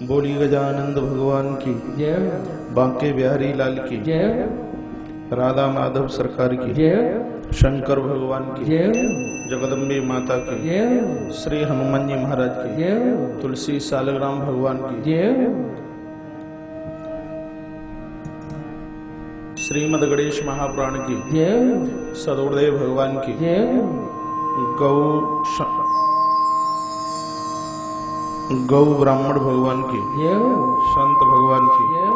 बोली गजानंद भगवान की जय। बांके बिहारी लाल की जय। राधा माधव सरकार की जय। शंकर भगवान की जय। जगदम्बे माता की जय। श्री हनुमान जी महाराज की जय। तुलसी सालग्राम भगवान की जय। श्रीमद गणेश महापुराण की जय। सदोदेव भगवान की जय। गौ ब्राह्मण भगवान की जय। संत भगवान की जय।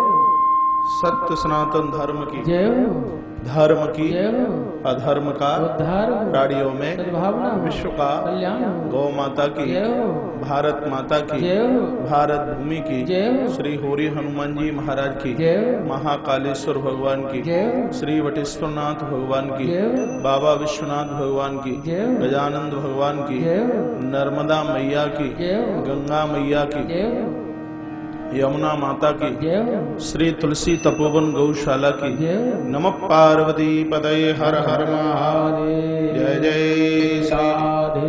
सत्य सनातन धर्म की जय। धर्म की जय। अधर्म का उद्धार प्राणियों में सद्भावना विश्व का कल्याण गौ माता की जय। भारत माता की जय। भारत भूमि की जय। श्री होरी हनुमान जी महाराज की जय। महाकालेश्वर भगवान की जय। श्री वटेश्वरनाथ भगवान की जय। बाबा विश्वनाथ भगवान की जय। गजानंद भगवान की जय। नर्मदा मैया की जय। गंगा मैया की जय। यमुना माता की जय। श्री तुलसी तपोवन गौशाला की जय। नमः पार्वती पतये हर हर महादेव जय जय श्री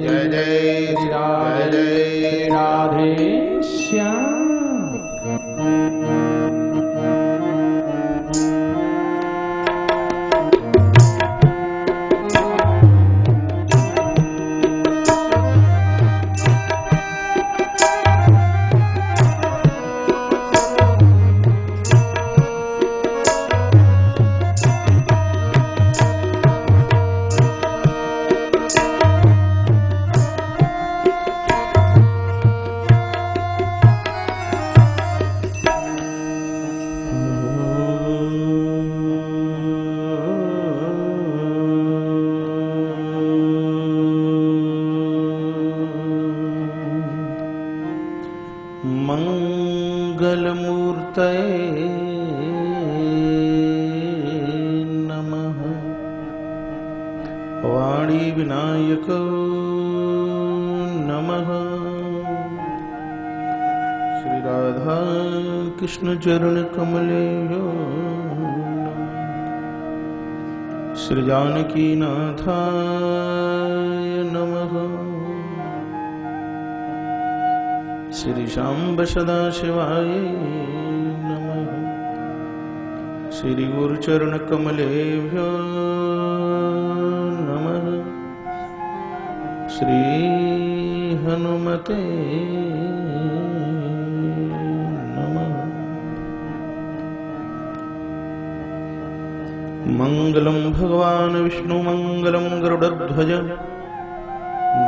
जय जय श्री जय जय राधे श्याम। मंगलमूर्तये नमः वाणी विनायक नमः श्री राधा कृष्ण चरण कमलेभ्यो श्री जानकी नाथाय नमः श्री शांब सदाशिवाय नमः श्री गुरुचरण कमलेभ्यो नमः श्री हनुमते नमः। मंगलम भगवान विष्णु मंगलम गरुड़ध्वज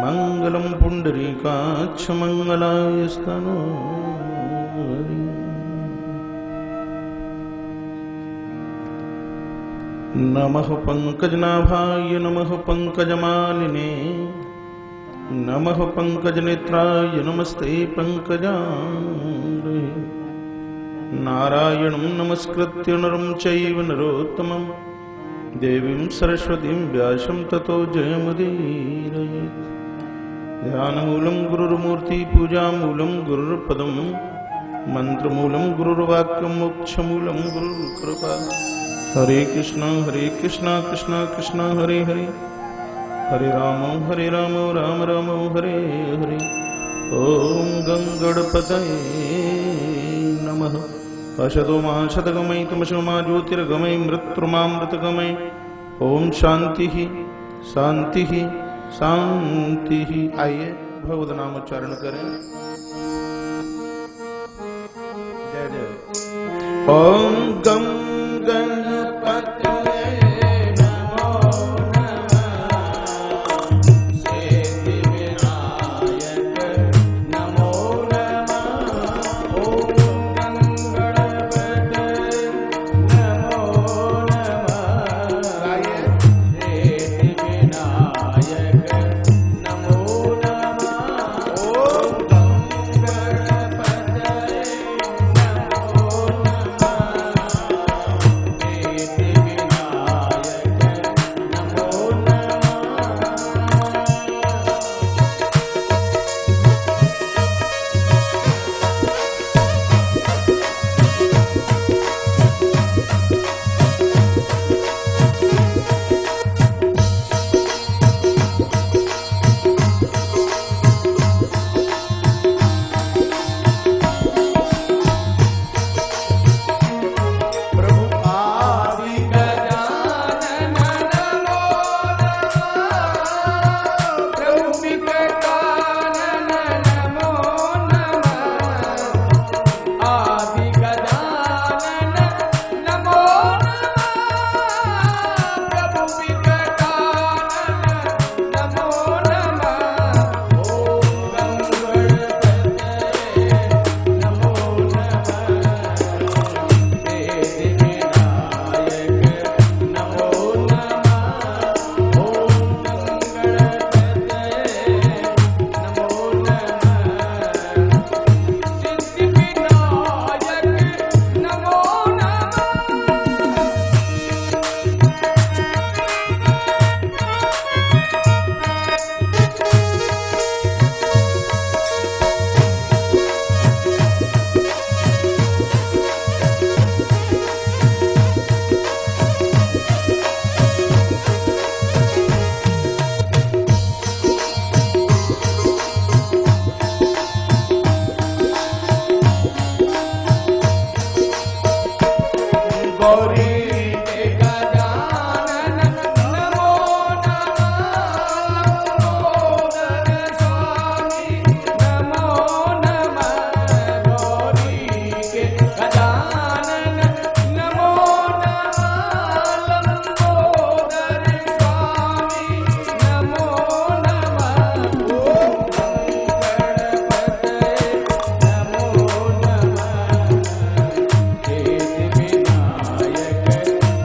मंगलम पुंडरीकाक्ष मंगलायस्तनो नमः पंकजनाभाय नमः पंकजमालिने नमः पंकजनेत्राय नमस्ते पंकजाङ्घ्रे नारायणं नमस्कृत्य नरं चैव नरोत्तमं देवीं सरस्वतीं व्यासं ततो जयमुदीरयेत्। ध्यानमूलं गुरुर्मूर्ति पूजामूलं गुरुर्पदं मंत्रमूलं गुरुर्वाक्यं मोक्षमूलं गुरुर्कृपा। हरे कृष्ण कृष्ण कृष्ण हरे हरे हरे राम राम राम हरे हरे। ओम गंगणपतये नमः। असतो मा शतगमय तमसो मा ज्योतिर्गमय मृत्युर्मामृतगमय। ओम शांति शांति शांति। आइए भगवत नाम उच्चारण करें। जय जय। ओम गम गणपतये नमो नमः। सिद्धिविनायक नमो नमः। ओम गणपतये नमो नमः। आइए। सिद्धिविनायक नमो नमः। ओम गणपतये नमो नमः। गौरी के गजानन नमो नमः लंबोदर स्वामी नमो नमः गौरी के गजानन नमो नमः लंबोदर स्वामी नमो नमः ओम गणपतये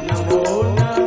नमो नमः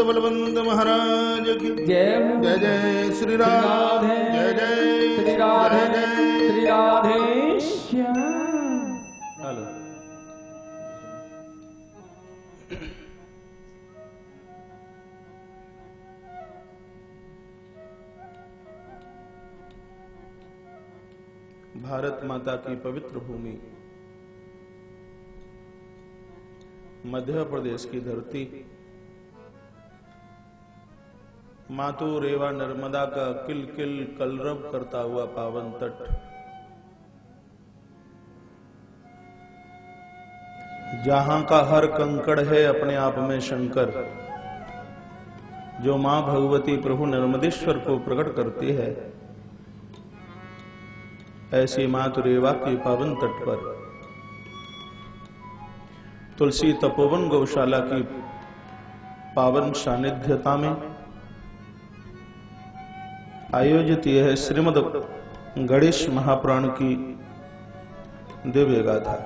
बलवंत महाराज की जय। जय जय श्री राधे, जय जय श्री राधे, श्री राधे श्याम। हेलो भारत माता की पवित्र भूमि मध्य प्रदेश की धरती, मातू रेवा नर्मदा का किल किल कलरव करता हुआ पावन तट, जहां का हर कंकड़ है अपने आप में शंकर, जो मां भगवती प्रभु नर्मदेश्वर को प्रकट करती है, ऐसी मातु रेवा के पावन तट पर तुलसी तपोवन गौशाला की पावन सानिध्यता में आयोजित यह श्रीमद् गणेश महापुराण की दिव्य गाथा,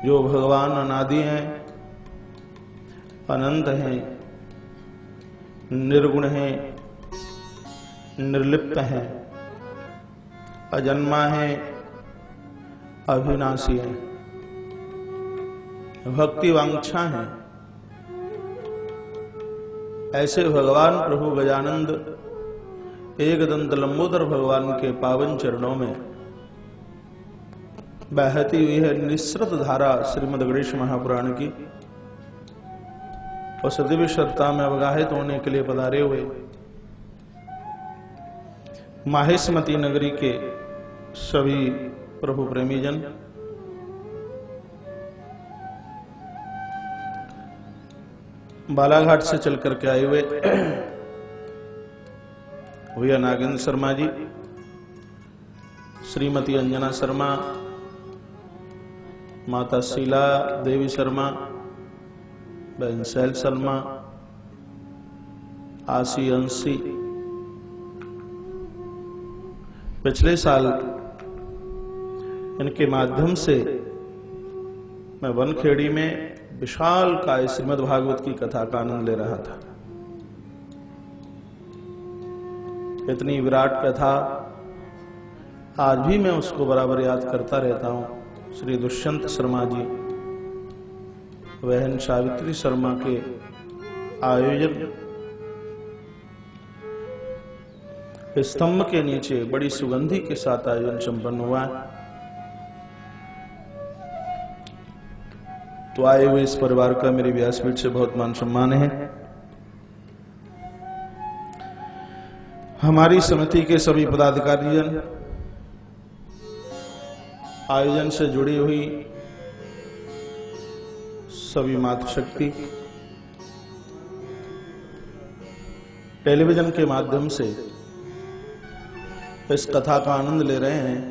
जो भगवान अनादि हैं, अनंत हैं, निर्गुण हैं, निर्लिप्त हैं, अजन्मा है, अविनाशी है, भक्ति वांछा है, ऐसे भगवान प्रभु गजानंद एकदंत लंबोदर भगवान के पावन चरणों में बहती हुई है निस्सृत धारा श्रीमद् गणेश महापुराण की, उस दिव्य श्रद्धा में अवगाहित होने के लिए पधारे हुए माहेशमती नगरी के सभी प्रभु प्रेमी जन, बालाघाट से चल करके आए हुए भैया नागेंद्र शर्मा जी, श्रीमती अंजना शर्मा, माता शीला देवी शर्मा, बहन शैल शर्मा, आशी अंशी, पिछले साल इनके माध्यम से मैं वनखेड़ी में विशाल काय श्रीमद् भागवत की कथा का आनंद ले रहा था। इतनी विराट कथा आज भी मैं उसको बराबर याद करता रहता हूं। श्री दुष्यंत शर्मा जी, बहन सावित्री शर्मा के आयोजन स्तंभ के नीचे बड़ी सुगंधि के साथ आयोजन संपन्न हुआ। तो आए हुए इस परिवार का मेरी व्यासपीठ से बहुत मान सम्मान है। हमारी समिति के सभी पदाधिकारीजन, आयोजन से जुड़ी हुई सभी मातृशक्ति, टेलीविजन के माध्यम से इस कथा का आनंद ले रहे हैं,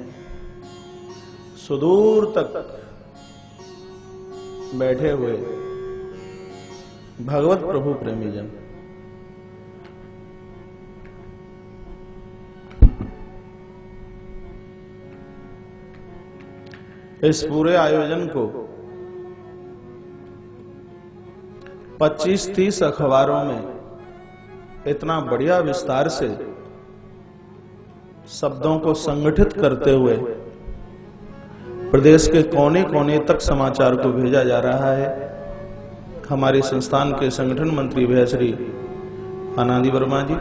सुदूर तक बैठे हुए भगवत प्रभु प्रेमी जन, इस पूरे आयोजन को 25-30 अखबारों में इतना बढ़िया विस्तार से शब्दों को संगठित करते हुए प्रदेश के कोने कोने तक समाचार को भेजा जा रहा है। हमारे संस्थान के संगठन मंत्री भैया श्री आनंदी वर्मा जी,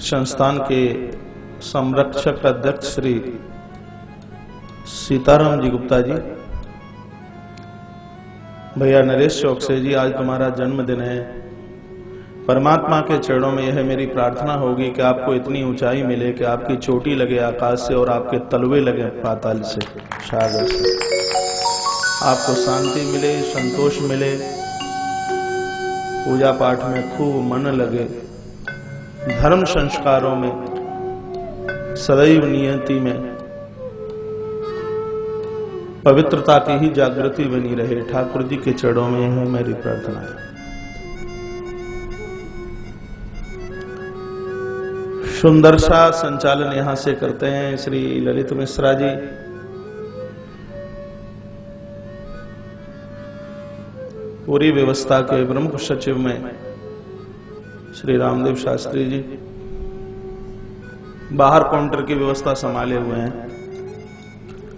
संस्थान के संरक्षक अध्यक्ष श्री सीताराम जी गुप्ता जी, भैया नरेश चौकसे जी, आज तुम्हारा जन्मदिन है। परमात्मा के चरणों में यह मेरी प्रार्थना होगी कि आपको इतनी ऊंचाई मिले कि आपकी चोटी लगे आकाश से और आपके तलवे लगे पाताल से, सागर से। आपको शांति मिले, संतोष मिले, पूजा पाठ में खूब मन लगे, धर्म संस्कारों में सदैव नियति में पवित्रता की ही जागृति बनी रहे। ठाकुर जी के चरणों में यह मेरी प्रार्थना है। सुंदर सा संचालन यहां से करते हैं श्री ललित मिश्रा जी, पूरी व्यवस्था के प्रमुख सचिव में श्री रामदेव शास्त्री जी, बाहर काउंटर की व्यवस्था संभाले हुए हैं।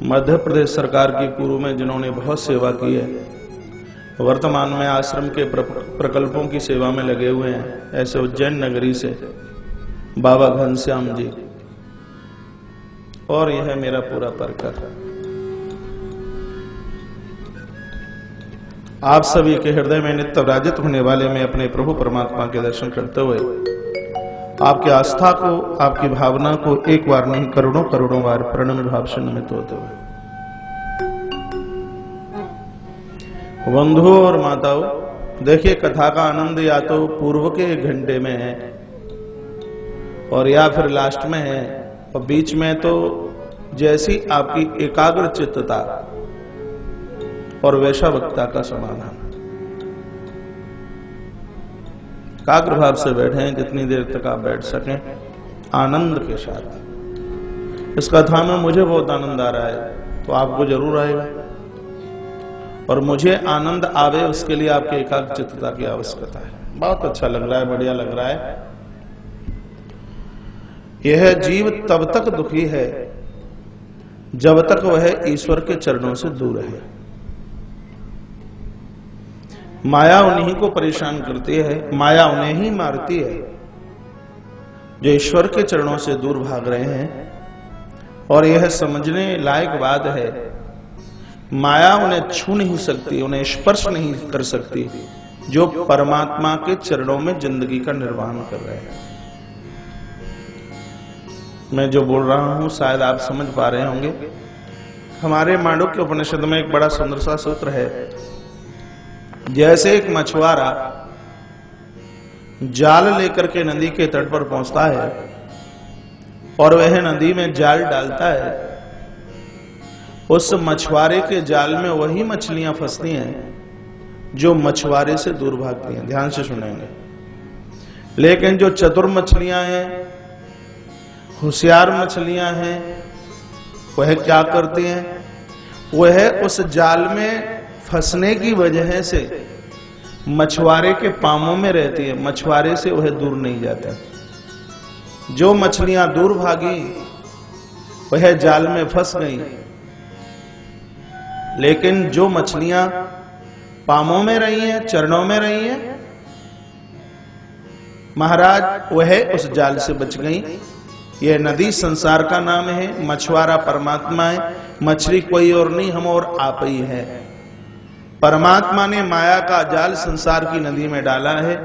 मध्य प्रदेश सरकार की पूर्व में जिन्होंने बहुत सेवा की है, वर्तमान में आश्रम के प्रकल्पों की सेवा में लगे हुए हैं, ऐसे उज्जैन नगरी से बाबा घनश्याम जी, और यह मेरा पूरा परिकर। आप सभी के हृदय में नित्य विराजित होने वाले मैं अपने प्रभु परमात्मा के दर्शन करते हुए आपकी आस्था को, आपकी भावना को एक बार नहीं करोड़ों करोड़ों बार प्रणम्र भाव से नमित होते हुए, बंधुओं और माताओं, देखिए कथा का आनंद या तो पूर्व के घंटे में है और या फिर लास्ट में है, और बीच में तो जैसी आपकी एकाग्र चित्तता और वैसा वक्ता का समाधान। एकाग्र भाव से बैठे, जितनी देर तक आप बैठ सकें आनंद के साथ। इस कथा में मुझे बहुत आनंद आ रहा है, तो आपको जरूर आएगा, और मुझे आनंद आवे उसके लिए आपके एकाग्र चित्तता की आवश्यकता है। बहुत अच्छा लग रहा है, बढ़िया लग रहा है। यह जीव तब तक दुखी है जब तक वह ईश्वर के चरणों से दूर है। माया उन्हीं को परेशान करती है, माया उन्हें ही मारती है जो ईश्वर के चरणों से दूर भाग रहे हैं। और यह समझने लायक बात है, माया उन्हें छू नहीं सकती, उन्हें स्पर्श नहीं कर सकती जो परमात्मा के चरणों में जिंदगी का निर्वहन कर रहे हैं। मैं जो बोल रहा हूं शायद आप समझ पा रहे होंगे। हमारे मांडुक्य उपनिषद में एक बड़ा सुंदर सा सूत्र है। जैसे एक मछुआरा जाल लेकर के नदी के तट पर पहुंचता है और वह नदी में जाल डालता है, उस मछुआरे के जाल में वही मछलियां फंसती हैं जो मछुआरे से दूर भागती हैं। ध्यान से सुनेंगे। लेकिन जो चतुर मछलियां हैं, होशियार मछलियां हैं, वह क्या करती हैं? वह उस जाल में फंसने की वजह से मछुआरे के पामों में रहती है, मछुआरे से वह दूर नहीं जाता। जो मछलियां दूर भागी वह जाल में फंस गई, लेकिन जो मछलियां पामों में रही हैं, चरणों में रही हैं, महाराज वह उस जाल से बच गई। यह नदी संसार का नाम है, मछुआरा परमात्मा है, मछली कोई और नहीं, हम और आप ही है। परमात्मा ने माया का जाल संसार की नदी में डाला है।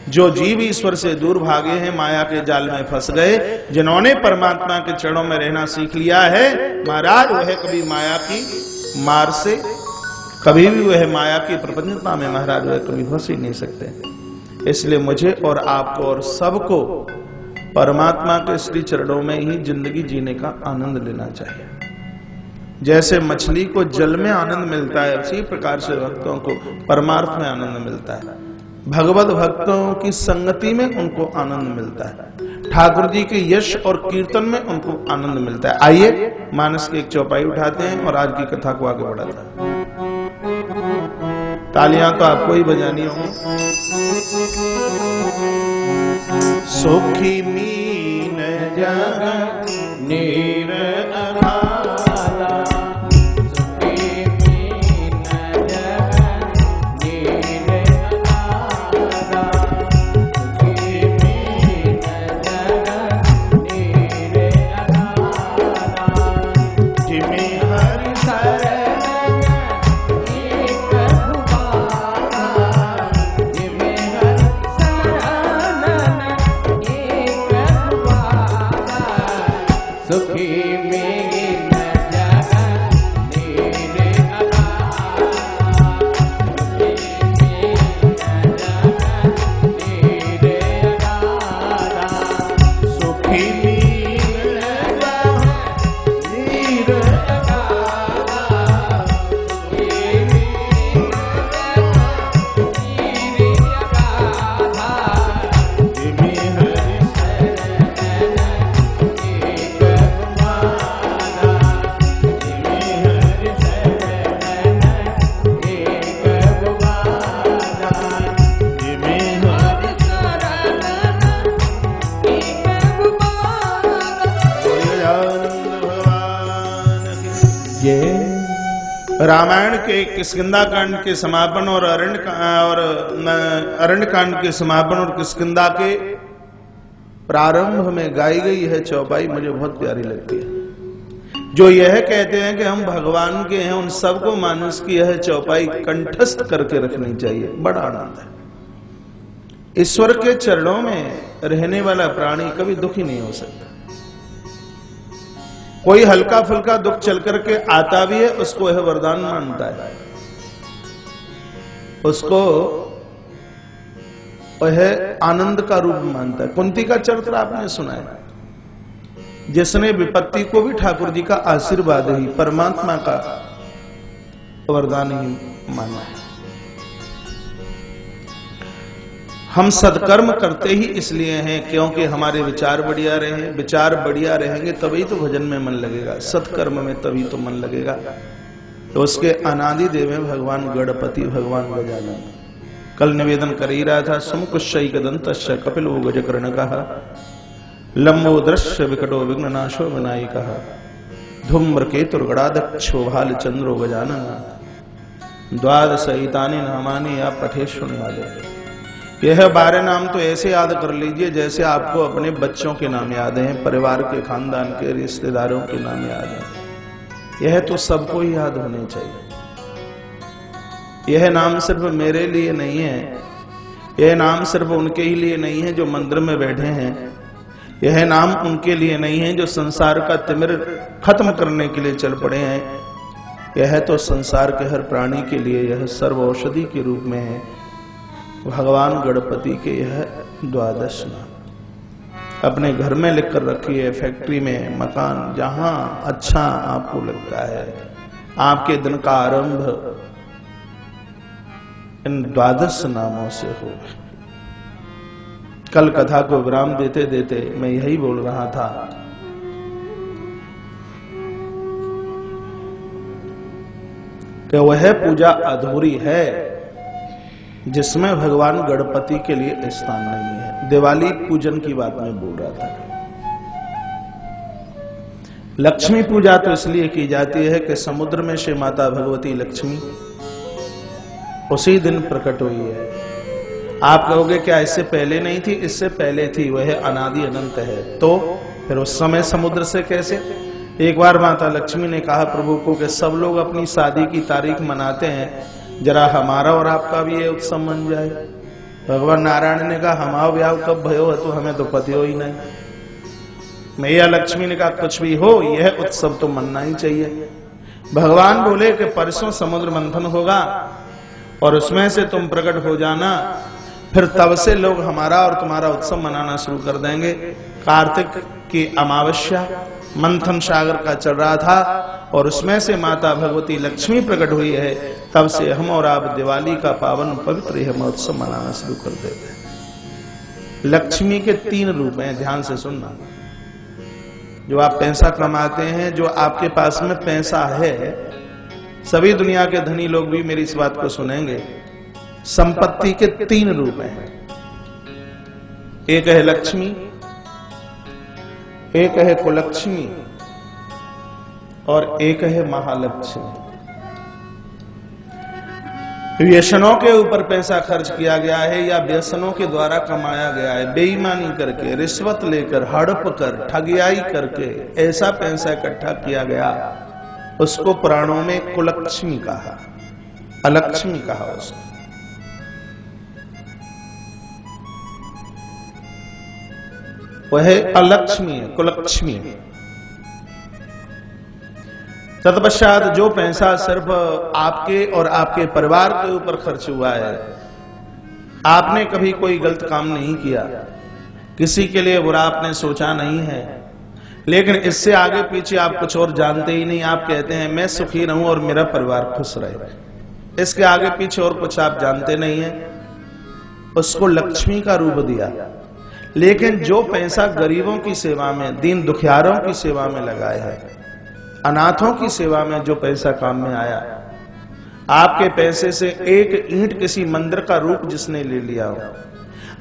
जो जीव ईश्वर से दूर भागे हैं, माया के जाल में फंस गए, जिन्होंने परमात्मा के चरणों में रहना सीख लिया है, महाराज वह कभी माया की मार से, कभी भी वह माया की प्रपंचता में महाराज वह कभी फंस ही नहीं सकते। इसलिए मुझे और आपको और सबको परमात्मा के श्री चरणों में ही जिंदगी जीने का आनंद लेना चाहिए। जैसे मछली को जल में आनंद मिलता है, उसी प्रकार से भक्तों को परमार्थ में आनंद मिलता है। भगवत भक्तों की संगति में उनको आनंद मिलता है। ठाकुर जी के यश और कीर्तन में उनको आनंद मिलता है। आइए मानस की एक चौपाई उठाते हैं और आज की कथा को आगे बढ़ाते हैं। तालियां तो आपको ही बजानी होगी। सुखी मीन जग नीर अघारा, सुखी मीन जग नीर अघारा, सुखी मीन जग नीर अघारा, जिमे हरि शरण एक गुबारा, जिमे हरि शरण एक गुबारा, सुखी मीन जग नीर अघारा, सुखी मीन जग नीर अघारा, सुखी मीन जग नीर जिमे हरि जिमे हरि भगवान की। ये रामायण के किष्किंधा कांड के समापन और अरण्य कांड के समापन और किष्किंधा के प्रारंभ में गाई गई है चौपाई मुझे बहुत प्यारी लगती है। जो यह कहते हैं कि हम भगवान के हैं, उन सबको मानस की यह चौपाई कंठस्थ करके रखनी चाहिए। बड़ा आनंद है। ईश्वर के चरणों में रहने वाला प्राणी कभी दुखी नहीं हो सकता। कोई हल्का फुल्का दुख चल करके आता भी है, उसको यह वरदान मानता है, उसको वह आनंद का रूप मानता है। कुंती का चरित्र आपने सुना है, जिसने विपत्ति को भी ठाकुर जी का आशीर्वाद ही, परमात्मा का वरदान ही माना है। हम सत्कर्म करते ही इसलिए हैं क्योंकि हमारे विचार बढ़िया रहे। विचार बढ़िया रहेंगे तभी तो भजन में मन लगेगा, सत्कर्म में तभी तो मन लगेगा। तो उसके अनादि देव हैं भगवान गणपति, भगवान गजानन। कल निवेदन कर ही रहा था, समुकुशैकदन्तस्य कपिलो गजकर्णकः, लंबोदृश्य विकटो विघ्ननाशो विनायकः, धूम्रकेतुर्गणादक्षो भालचंद्रो गजानन, द्वादशैतानि नामानि या पठे सुनने वाले। यह 12 नाम तो ऐसे याद कर लीजिए जैसे आपको अपने बच्चों के नाम याद हैं, परिवार के, खानदान के, रिश्तेदारों के नाम याद हैं। यह तो सबको ही याद होने चाहिए। यह नाम सिर्फ मेरे लिए नहीं है, यह नाम सिर्फ उनके ही लिए नहीं है जो मंदिर में बैठे हैं। यह नाम उनके लिए नहीं है जो संसार का तिमिर खत्म करने के लिए चल पड़े हैं। यह तो संसार के हर प्राणी के लिए यह सर्व औषधि के रूप में है। भगवान गणपति के यह 12 नाम अपने घर में लिख कर रखिए, फैक्ट्री में, मकान, जहां अच्छा आपको लगता है। आपके दिन का आरंभ इन 12 नामों से हो। कल कथा को विराम देते देते मैं यही बोल रहा था कि वह पूजा अधूरी है जिसमें भगवान गणपति के लिए स्थान नहीं है। दिवाली पूजन की बात मैं बोल रहा था। लक्ष्मी पूजा तो इसलिए की जाती है कि समुद्र में से माता भगवती लक्ष्मी उसी दिन प्रकट हुई है। आप कहोगे क्या इससे पहले नहीं थी? इससे पहले थी, वह अनादि अनंत है। तो फिर उस समय समुद्र से कैसे? एक बार माता लक्ष्मी ने कहा प्रभु को कि सब लोग अपनी शादी की तारीख मनाते हैं, जरा हमारा और आपका भी ये उत्सव मन जाए। भगवान नारायण ने कहा हमारा ब्याह कब भयो है, तो हमें तो पति हो ही नहीं। मैया लक्ष्मी ने कहा कुछ भी हो, यह उत्सव तो मनना ही चाहिए। भगवान बोले कि परसों समुद्र मंथन होगा और उसमें से तुम प्रकट हो जाना, फिर तब से लोग हमारा और तुम्हारा उत्सव मनाना शुरू कर देंगे। कार्तिक की अमावस्या मंथन सागर का चल रहा था और उसमें से माता भगवती लक्ष्मी प्रकट हुई है। तब से हम और आप दिवाली का पावन पवित्र यह महोत्सव मनाना शुरू कर देते हैं। लक्ष्मी के 3 रूप हैं, ध्यान से सुनना। जो आप पैसा कमाते हैं, जो आपके पास में पैसा है, सभी दुनिया के धनी लोग भी मेरी इस बात को सुनेंगे। संपत्ति के 3 रूप हैं। एक है लक्ष्मी, एक है कुलक्ष्मी और एक है महालक्ष्मी। व्यसनों के ऊपर पैसा खर्च किया गया है या व्यसनों के द्वारा कमाया गया है, बेईमानी करके, रिश्वत लेकर, हड़प कर, ठगियाई करके ऐसा पैसा इकट्ठा किया गया, उसको पुराणों में कुलक्ष्मी कहा, अलक्ष्मी कहा उसको। वह अलक्ष्मी है, कुलक्ष्मी। तत्पश्चात जो पैसा सिर्फ आपके और आपके परिवार के ऊपर खर्च हुआ है, आपने कभी कोई गलत काम नहीं किया, किसी के लिए बुरा आपने सोचा नहीं है, लेकिन इससे आगे पीछे आप कुछ और जानते ही नहीं। आप कहते हैं मैं सुखी रहूं और मेरा परिवार खुश रहे, इसके आगे पीछे और कुछ आप जानते नहीं है, उसको लक्ष्मी का रूप दिया। लेकिन जो पैसा गरीबों की सेवा में, दीन दुखियारों की सेवा में लगाया है, अनाथों की सेवा में जो पैसा काम में आया, आपके पैसे से एक ईंट किसी मंदिर का रूप जिसने ले लिया हो,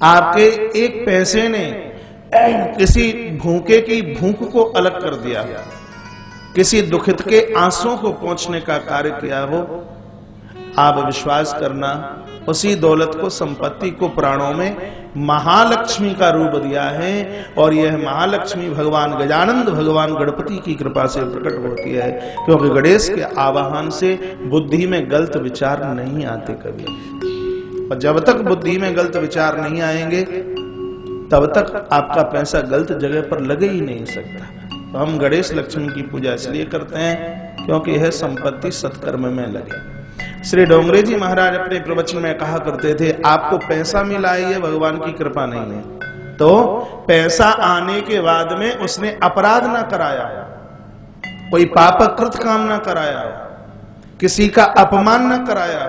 आपके एक पैसे ने किसी भूखे की भूख को अलग कर दिया, किसी दुखित के आंसुओं को पहुंचने का कार्य किया हो, आप विश्वास करना उसी दौलत को, संपत्ति को पुराणों में महालक्ष्मी का रूप दिया है। और यह महालक्ष्मी भगवान गजानंद, भगवान गणपति की कृपा से प्रकट होती है, क्योंकि गणेश के आवाहन से बुद्धि में गलत विचार नहीं आते कभी। और जब तक बुद्धि में गलत विचार नहीं आएंगे तब तक आपका पैसा गलत जगह पर लगे ही नहीं सकता। तो हम गणेश लक्ष्मी की पूजा इसलिए करते हैं क्योंकि यह संपत्ति सत्कर्म में लगे। श्री डोंगरे जी महाराज अपने प्रवचन में कहा करते थे, आपको पैसा मिला है, भगवान की कृपा नहीं है। तो पैसा आने के बाद में उसने अपराध ना कराया, कोई पापकृत काम ना कराया, किसी का अपमान ना कराया,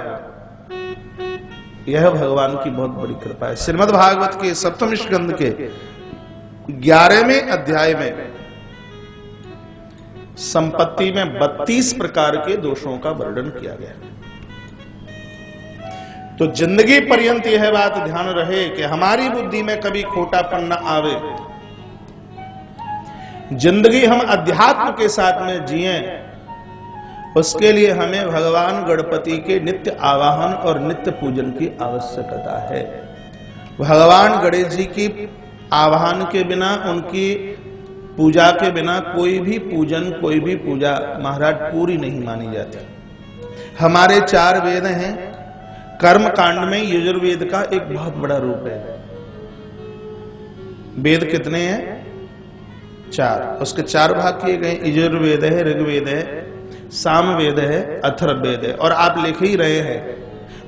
यह भगवान की बहुत बड़ी कृपा है। श्रीमद् भागवत के 7वें स्कंद के 11वें अध्याय में संपत्ति में 32 प्रकार के दोषों का वर्णन किया गया। तो जिंदगी पर्यंत यह बात ध्यान रहे कि हमारी बुद्धि में कभी खोटापन न आवे, जिंदगी हम अध्यात्म के साथ में जिए, उसके लिए हमें भगवान गणपति के नित्य आवाहन और नित्य पूजन की आवश्यकता है। भगवान गणेश जी की आवाहन के बिना, उनकी पूजा के बिना कोई भी पूजन, कोई भी पूजा महाराज पूरी नहीं मानी जाती। हमारे 4 वेद हैं, कर्म कांड में यजुर्वेद का एक बहुत बड़ा रूप है। वेद कितने हैं? 4, उसके 4 भाग किए गए। यजुर्वेद है, ऋग्वेद है, सामवेद है, अथर्ववेद है। और आप लिख ही रहे हैं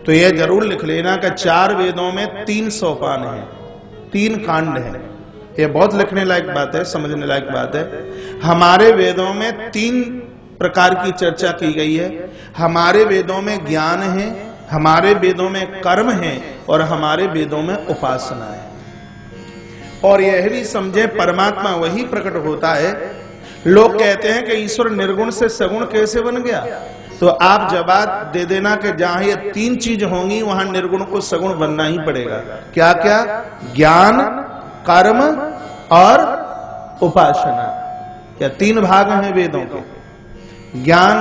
तो यह जरूर लिख लेना कि 4 वेदों में 3 सोपान है, 3 कांड है। यह बहुत लिखने लायक बात है, समझने लायक बात है। हमारे वेदों में 3 प्रकार की चर्चा की गई है। हमारे वेदों में ज्ञान है, हमारे वेदों में कर्म है और हमारे वेदों में उपासना है। और यह भी समझे परमात्मा वही प्रकट होता है। लोग कहते हैं कि ईश्वर निर्गुण से सगुण कैसे बन गया, तो आप जवाब दे देना कि जहां ये 3 चीज होंगी वहां निर्गुण को सगुण बनना ही पड़ेगा। क्या क्या? ज्ञान, कर्म और उपासना। क्या 3 भाग हैं वेदों के? ज्ञान,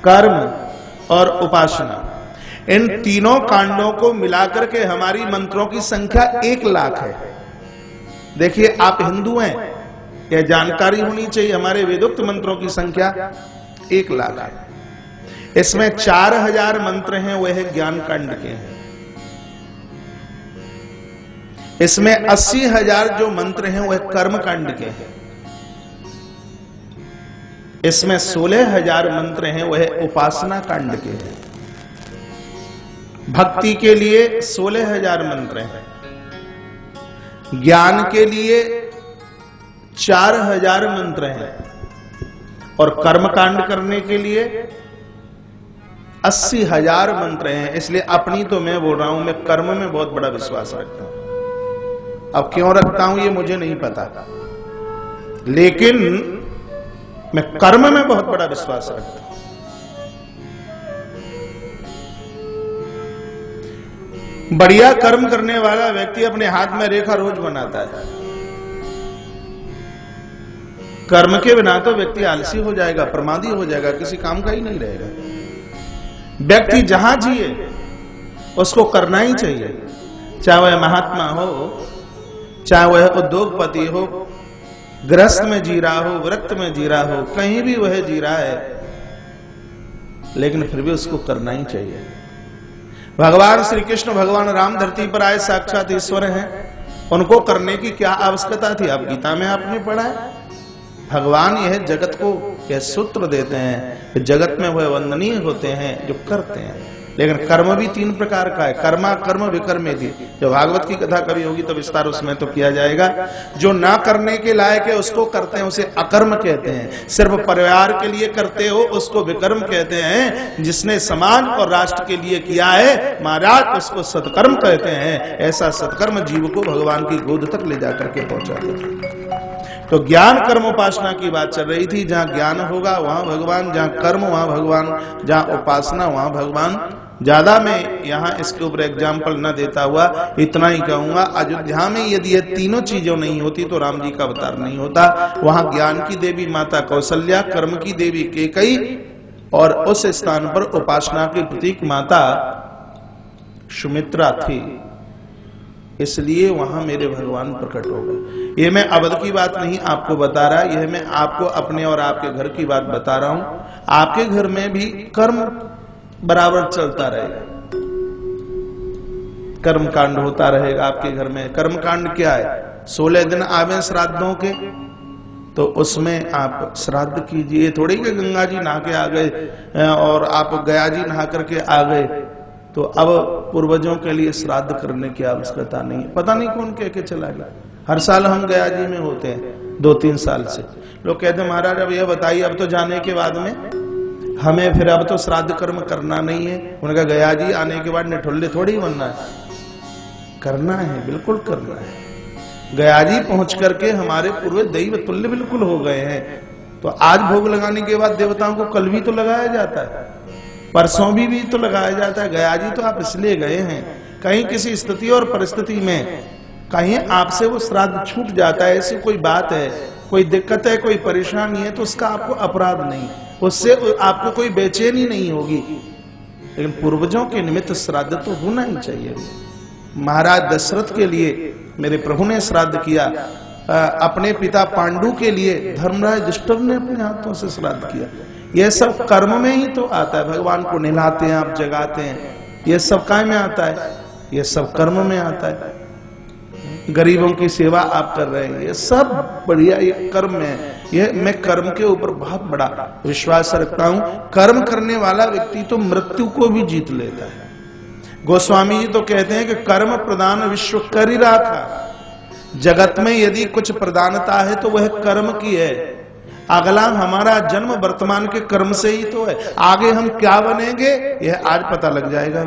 कर्म और उपासना। इन तीनों कांडों को मिलाकर के हमारी मंत्रों की संख्या 1 लाख है। देखिए, आप हिंदू हैं, यह जानकारी होनी चाहिए। हमारे वेदोक्त मंत्रों की संख्या 1 लाख है। इसमें 4000 मंत्र हैं, वह ज्ञान कांड के हैं। इसमें 80,000 जो मंत्र हैं वह कर्म कांड के हैं। इसमें 16,000 मंत्र हैं, वह उपासना कांड के हैं। भक्ति के लिए 16,000 मंत्र हैं। ज्ञान के लिए 4,000 मंत्र हैं और कर्मकांड करने के लिए 80,000 मंत्र हैं। इसलिए अपनी तो मैं बोल रहा हूं, मैं कर्म में बहुत बड़ा विश्वास रखता हूं। अब क्यों रखता हूं ये मुझे नहीं पता, लेकिन मैं कर्म में बहुत बड़ा विश्वास रखता हूं। बढ़िया कर्म करने वाला व्यक्ति अपने हाथ में रेखा रोज बनाता है। कर्म के बिना तो व्यक्ति आलसी हो जाएगा, प्रमादी हो जाएगा, किसी काम का ही नहीं रहेगा। व्यक्ति जहां जिए उसको करना ही चाहिए, चाहे वह महात्मा हो, चाहे वह उद्योगपति हो, गृहस्थ में जी रहा हो, व्रत में जी रहा हो, कहीं भी वह जी रहा है, लेकिन फिर भी उसको करना ही चाहिए। भगवान श्री कृष्ण, भगवान राम धरती पर आए, साक्षात ईश्वर हैं। उनको करने की क्या आवश्यकता थी? आप गीता में आपने पढ़ा है। भगवान यह जगत को यह सूत्र देते हैं कि जगत में वह वंदनीय होते हैं जो करते हैं। लेकिन कर्म भी 3 प्रकार का है। कर्मा कर्म विकर्मे थी। जो भागवत की कथा कभी होगी तो विस्तार उसमें तो किया जाएगा। जो ना करने के लायक है उसको करते हैं, उसे अकर्म कहते हैं। सिर्फ परिवार के लिए करते हो उसको विकर्म कहते हैं। जिसने समाज और राष्ट्र के लिए किया है महाराज उसको सत्कर्म कहते हैं। ऐसा सत्कर्म जीव को भगवान की गोद तक ले जाकर के पहुंचाते। तो ज्ञान कर्म उपासना की बात चल रही थी। जहां ज्ञान होगा वहां भगवान, जहां कर्म वहां भगवान, जहां उपासना वहां भगवान। ज्यादा मैं यहां इसके ऊपर एग्जाम्पल न देता हुआ इतना ही कहूंगा, अयोध्या में यदि ये तीनों चीजों नहीं होती तो राम जी का अवतार नहीं होता। वहां ज्ञान की देवी माता कौशल्या, कर्म की देवी कैकेयी और उस स्थान पर उपासना की प्रतीक माता सुमित्रा थी। इसलिए वहां मेरे भगवान प्रकट हो गए। ये मैं अवध की बात नहीं आपको बता रहा, यह मैं आपको अपने और आपके घर की बात बता रहा हूं। आपके घर में भी कर्म बराबर चलता रहेगा, कर्म कांड होता रहेगा आपके घर में। कर्म कांड क्या है? 16 दिन आवे श्राद्धों के, तो उसमें आप श्राद्ध कीजिए। थोड़ी कि गंगा जी नहा के आ गए और आप गया जी नहा करके आ गए तो अब पूर्वजों के लिए श्राद्ध करने की आवश्यकता नहीं। पता नहीं कौन कह के चला गया। हर साल हम गया जी में होते हैं 2-3 साल से। लोग कहते हैं महाराज अब यह बताइए, अब तो जाने के बाद में हमें फिर अब तो श्राद्ध कर्म करना नहीं है। उनका गया जी आने के बाद निठुल्ले थोड़ी बनना है, करना है, बिल्कुल करना है। गया जी पहुंच करके हमारे पूर्वज दैव तुल्य बिल्कुल हो गए हैं। तो आज भोग लगाने के बाद देवताओं को कल भी तो लगाया जाता है, परसों भी तो लगाया जाता है। गया जी तो आप इसलिए गए हैं, कहीं किसी स्थिति और परिस्थिति में कहीं आपसे वो श्राद्ध छूट जाता है, ऐसी कोई बात है, कोई दिक्कत है, कोई परेशानी है, तो उसका आपको अपराध नहीं, उससे आपको कोई बेचैनी नहीं होगी। लेकिन पूर्वजों के निमित्त श्राद्ध तो होना ही चाहिए। महाराज दशरथ के लिए मेरे प्रभु ने श्राद्ध किया, अपने पिता पांडु के लिए धर्मराज युधिष्ठिर ने अपने हाथों से श्राद्ध किया। यह सब कर्म में ही तो आता है। भगवान को नहलाते हैं, आप जगाते हैं, यह सब काय में आता है? यह सब कर्म में आता है। गरीबों की सेवा आप कर रहे हैं, ये सब बढ़िया, ये कर्म है। ये मैं कर्म के ऊपर बहुत बड़ा विश्वास रखता हूं। कर्म करने वाला व्यक्ति तो मृत्यु को भी जीत लेता है। गोस्वामी जी तो कहते हैं कि कर्म प्रदान विश्व कर ही रहा था। जगत में यदि कुछ प्रधानता है तो वह कर्म की है। अगला हमारा जन्म वर्तमान के कर्म से ही तो है। आगे हम क्या बनेंगे यह आज पता लग जाएगा।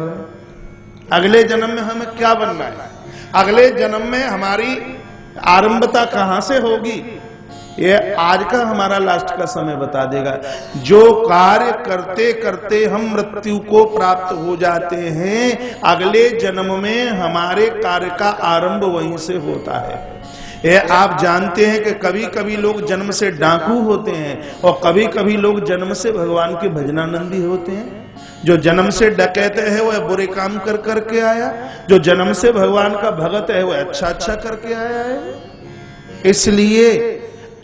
अगले जन्म में हमें क्या बनना है, अगले जन्म में हमारी आरंभता कहां से होगी, ये आज का हमारा लास्ट का समय बता देगा। जो कार्य करते करते हम मृत्यु को प्राप्त हो जाते हैं, अगले जन्म में हमारे कार्य का आरंभ वहीं से होता है। ये आप जानते हैं कि कभी कभी लोग जन्म से डाकू होते हैं और कभी कभी लोग जन्म से भगवान के भजनानंदी होते हैं। जो जन्म से डकैत है वह बुरे काम कर करके आया, जो जन्म से भगवान का भगत है वह अच्छा अच्छा करके आया है। इसलिए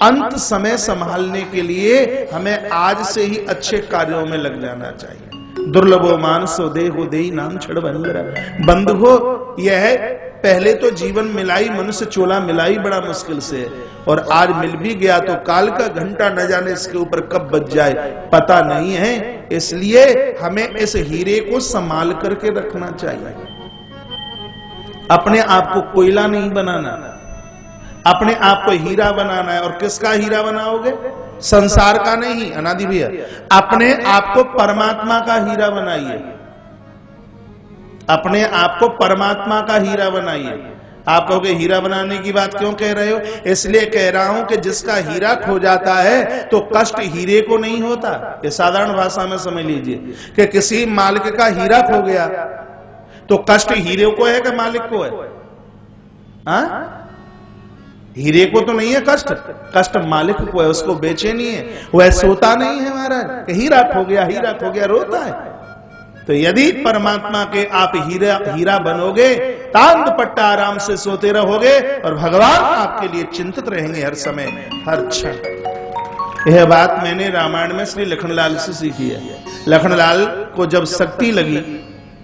अंत समय संभालने के लिए हमें आज से ही अच्छे कार्यों में लग जाना चाहिए। दुर्लभो मानसो देहो देई नाम छड़ बंधु हो। यह है पहले तो जीवन मिलाई, मनुष्य चोला मिलाई बड़ा मुश्किल से, और आज मिल भी गया तो काल का घंटा न जाने इसके ऊपर कब बज जाए पता नहीं है। इसलिए हमें इस हीरे को संभाल करके रखना चाहिए। अपने आप को कोयला नहीं बनाना, अपने आप को हीरा बनाना है। और किसका हीरा बनाओगे? संसार का नहीं अनादि भैया, अपने आप को परमात्मा का हीरा बनाइए। अपने आप को परमात्मा का हीरा बनाइए। आप कहोगे हीरा बनाने की बात क्यों कह रहे हो? इसलिए कह रहा हूं कि जिसका हीरा खो जाता है तो कष्ट हीरे को नहीं होता। ये साधारण भाषा में समझ लीजिए कि किसी मालिक का हीरा खो गया तो कष्ट हीरे को है कि मालिक को है? हाँ, हीरे को तो नहीं है कष्ट, कष्ट मालिक को है, उसको बेचैनी है, वह सोता नहीं है महाराज। हीरा खो गया, हीरा खो गया, रोता है। तो यदि परमात्मा के आप हीरा बनोगे, तांद पट्टा आराम से सोते रहोगे और भगवान आपके लिए चिंतित रहेंगे हर समय हर क्षण। यह बात मैंने रामायण में श्री लखनलाल से सीखी है। लखनलाल को जब शक्ति लगी,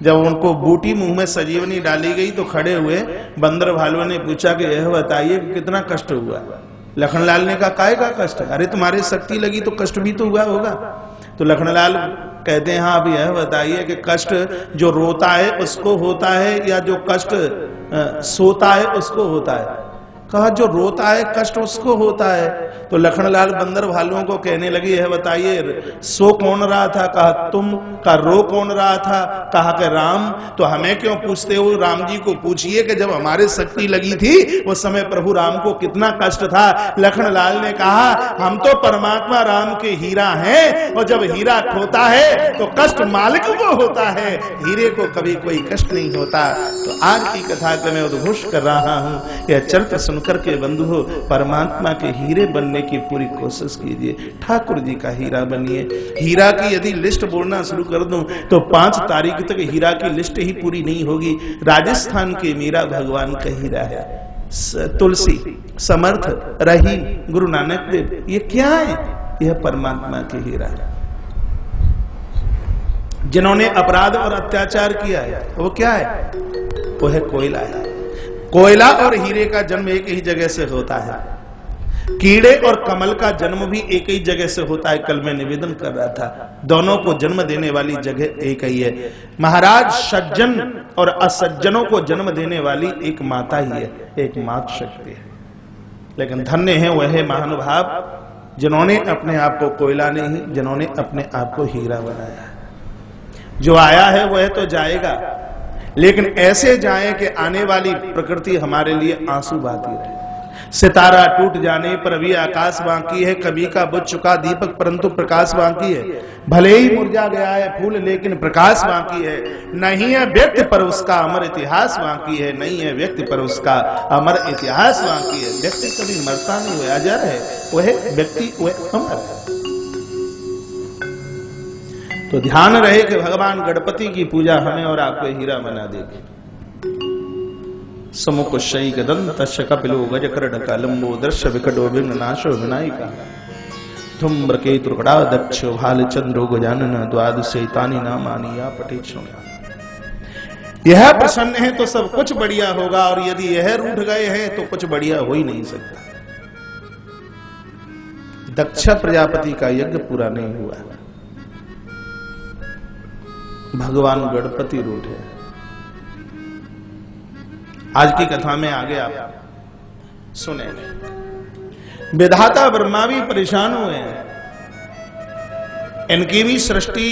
जब उनको बूटी मुंह में संजीवनी डाली गई तो खड़े हुए बंदर भालुओं ने पूछा कि यह बताइए कितना कष्ट हुआ। लखनलाल ने कहा काय का कष्ट? अरे तुम्हारी शक्ति लगी तो कष्ट भी तो हुआ होगा। तो लखनलाल कहते हैं हाँ अभी यह बताइए कि कष्ट जो रोता है उसको होता है या जो कष्ट सोता है उसको होता है? कहा जो रोता है कष्ट उसको होता है। तो लखनलाल बंदर भालुओं को कहने लगी यह बताइए सो कौन रहा था? कहा तुम। का रो कौन रहा था? कहा कि राम। तो हमें क्यों पूछते हो? राम जी को पूछिए कि जब हमारे शक्ति लगी थी उस समय प्रभु राम को कितना कष्ट था। लखनलाल ने कहा हम तो परमात्मा राम के हीरा हैं और जब हीरा खोता है तो कष्ट मालिक को होता है, हीरे को कभी कोई कष्ट नहीं होता। तो आज की कथा को मैं उद्घोष कर रहा हूं, यह चरित्र सुनकर के बंधु हो परमात्मा के हीरे बनने की पूरी कोशिश कीजिए। ठाकुर जी का हीरा बनिए। हीरा की यदि लिस्ट बोलना शुरू कर दूं तो 5 तारीख तक हीरा की लिस्ट ही पूरी नहीं होगी। राजस्थान के मीरा भगवान का हीरा है, तुलसी, समर्थ, रहीम, गुरु नानक देव, ये क्या है? यह परमात्मा के हीरा है। जिन्होंने अपराध और अत्याचार किया है वो क्या है? वो है कोयला है। कोयला और हीरे का जन्म एक ही जगह से होता है। कीड़े और कमल का जन्म भी एक ही जगह से होता है। कल मैं निवेदन कर रहा था, दोनों को जन्म देने वाली जगह एक ही है। महाराज सज्जन और असज्जनों को जन्म देने वाली एक माता ही है, एक माता शक्ति है। लेकिन धन्य है वह महानुभाव जिन्होंने अपने आप को कोयला नहीं, जिन्होंने अपने आप को हीरा बनाया। जो आया है वह तो जाएगा, लेकिन ऐसे जाए कि आने वाली प्रकृति हमारे लिए आंसू बहाती रहे। सितारा टूट जाने पर भी आकाश बाकी है, कभी का बुझ चुका दीपक परंतु प्रकाश बाकी है। भले ही मुरझा गया है फूल लेकिन प्रकाश बाकी है। नहीं है व्यक्ति पर उसका अमर इतिहास बाकी है, नहीं है व्यक्ति पर उसका अमर इतिहास बाकी है। व्यक्ति कभी मरता नहीं, वह अजर है, वह व्यक्ति वह अमर है। तो ध्यान रहे कि भगवान गणपति की पूजा हमें और आपको हीरा बना देगी। समुख शयी गदंत कपिलो गजकर्ण कलम्बो दर्श विकटो विघ्ननाशो विनायका धूम्रकेतुर्गड़ा दक्षो भालचंद्रो गजानन द्वादशैतानि नामानि या पठेत् शृणुयात्। यह प्रसन्न है तो सब कुछ बढ़िया होगा, और यदि यह रूठ गए हैं तो कुछ बढ़िया हो ही नहीं सकता। दक्ष प्रजापति का यज्ञ पूरा नहीं हुआ, भगवान गणपति रूठे। आज की कथा में आगे आप सुने, विधाता ब्रह्मा भी परेशान हुए हैं, इनकी भी सृष्टि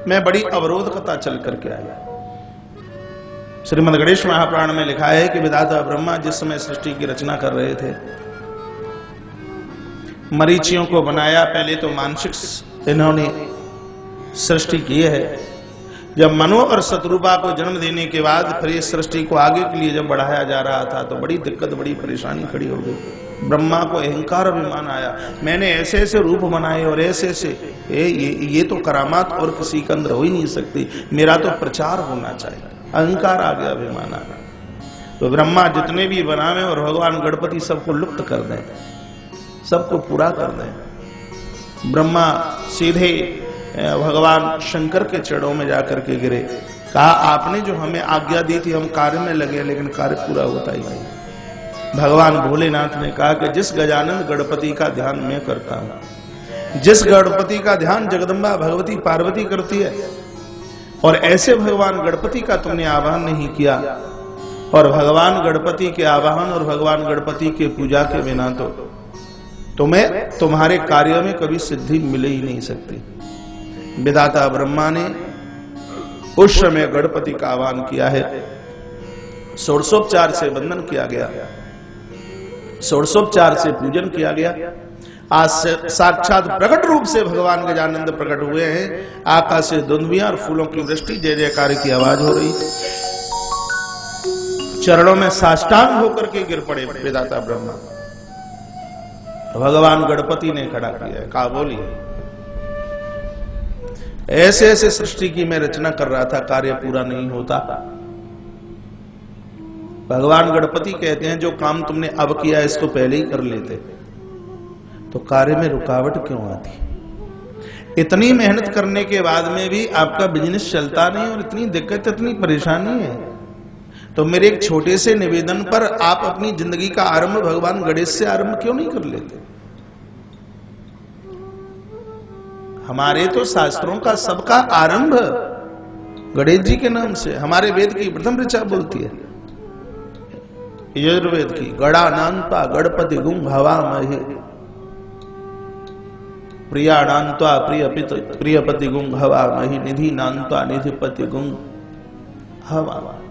में बड़ी अवरोधकता चल करके आई। श्रीमद् गणेश महापुराण में लिखा है कि विधाता ब्रह्मा जिस समय सृष्टि की रचना कर रहे थे, मरीचियों को बनाया। पहले तो मानसिक इन्होंने सृष्टि की है, जब मनु और शत्रुपा को जन्म देने के बाद फिर इस सृष्टि को आगे के लिए जब बढ़ाया जा रहा था तो बड़ी दिक्कत, बड़ी परेशानी खड़ी हो गई। ब्रह्मा को अहंकार अभिमान आया, मैंने ऐसे ऐसे रूप बनाए और ऐसे ऐसे, ये तो करामात और किसी के अंदर हो ही नहीं सकती, मेरा तो प्रचार होना चाहिए। अहंकार आ गया, अभिमान आ गया। तो ब्रह्मा जितने भी बनावे और भगवान गणपति सबको लुप्त कर दें, सबको पूरा कर दें। ब्रह्मा सीधे भगवान शंकर के चरणों में जाकर के गिरे, कहा आपने जो हमें आज्ञा दी थी हम कार्य में लगे, लेकिन कार्य पूरा होता ही नहीं। भगवान भोलेनाथ ने कहा कि जिस गजानन गणपति का ध्यान मैं करता हूं, जिस गणपति का ध्यान जगदम्बा भगवती पार्वती करती है, और ऐसे भगवान गणपति का तुमने आवाहन नहीं किया, और भगवान गणपति के आवाहन और भगवान गणपति के पूजा के बिना तो तुम्हें तुम्हारे कार्य में कभी सिद्धि मिल ही नहीं सकती। विधाता ब्रह्मा ने उस समय गणपति का आह्वान किया है, षोडशोपचार से वंदन किया गया, षोडशोपचार से पूजन किया गया। आज साक्षात प्रकट रूप से भगवान गजानंद प्रकट हुए हैं। आकाश से दुंदुभियां और फूलों की वृष्टि, जय जयकार की आवाज हो रही। चरणों में साष्टांग होकर के गिर पड़े विधाता ब्रह्मा। भगवान गणपति ने खड़ा किया, कहा बोलिए, ऐसे ऐसे सृष्टि की मैं रचना कर रहा था, कार्य पूरा नहीं होता। भगवान गणपति कहते हैं जो काम तुमने अब किया इसको पहले ही कर लेते तो कार्य में रुकावट क्यों आती। इतनी मेहनत करने के बाद में भी आपका बिजनेस चलता नहीं और इतनी दिक्कत, इतनी परेशानी है, तो मेरे एक छोटे से निवेदन पर आप अपनी जिंदगी का आरंभ भगवान गणेश से आरंभ क्यों नहीं कर लेते। हमारे तो शास्त्रों का सबका आरंभ गणेश जी के नाम से। हमारे वेद की प्रथम ऋचा बोलती है, यजुर्वेद की, गणानान्त्वा गणपति गुं हवामहे, प्रियाणान्त्वा प्रियपति गुं हवामहे, निधि नान्त्वा निधिपति गुं हवामहे।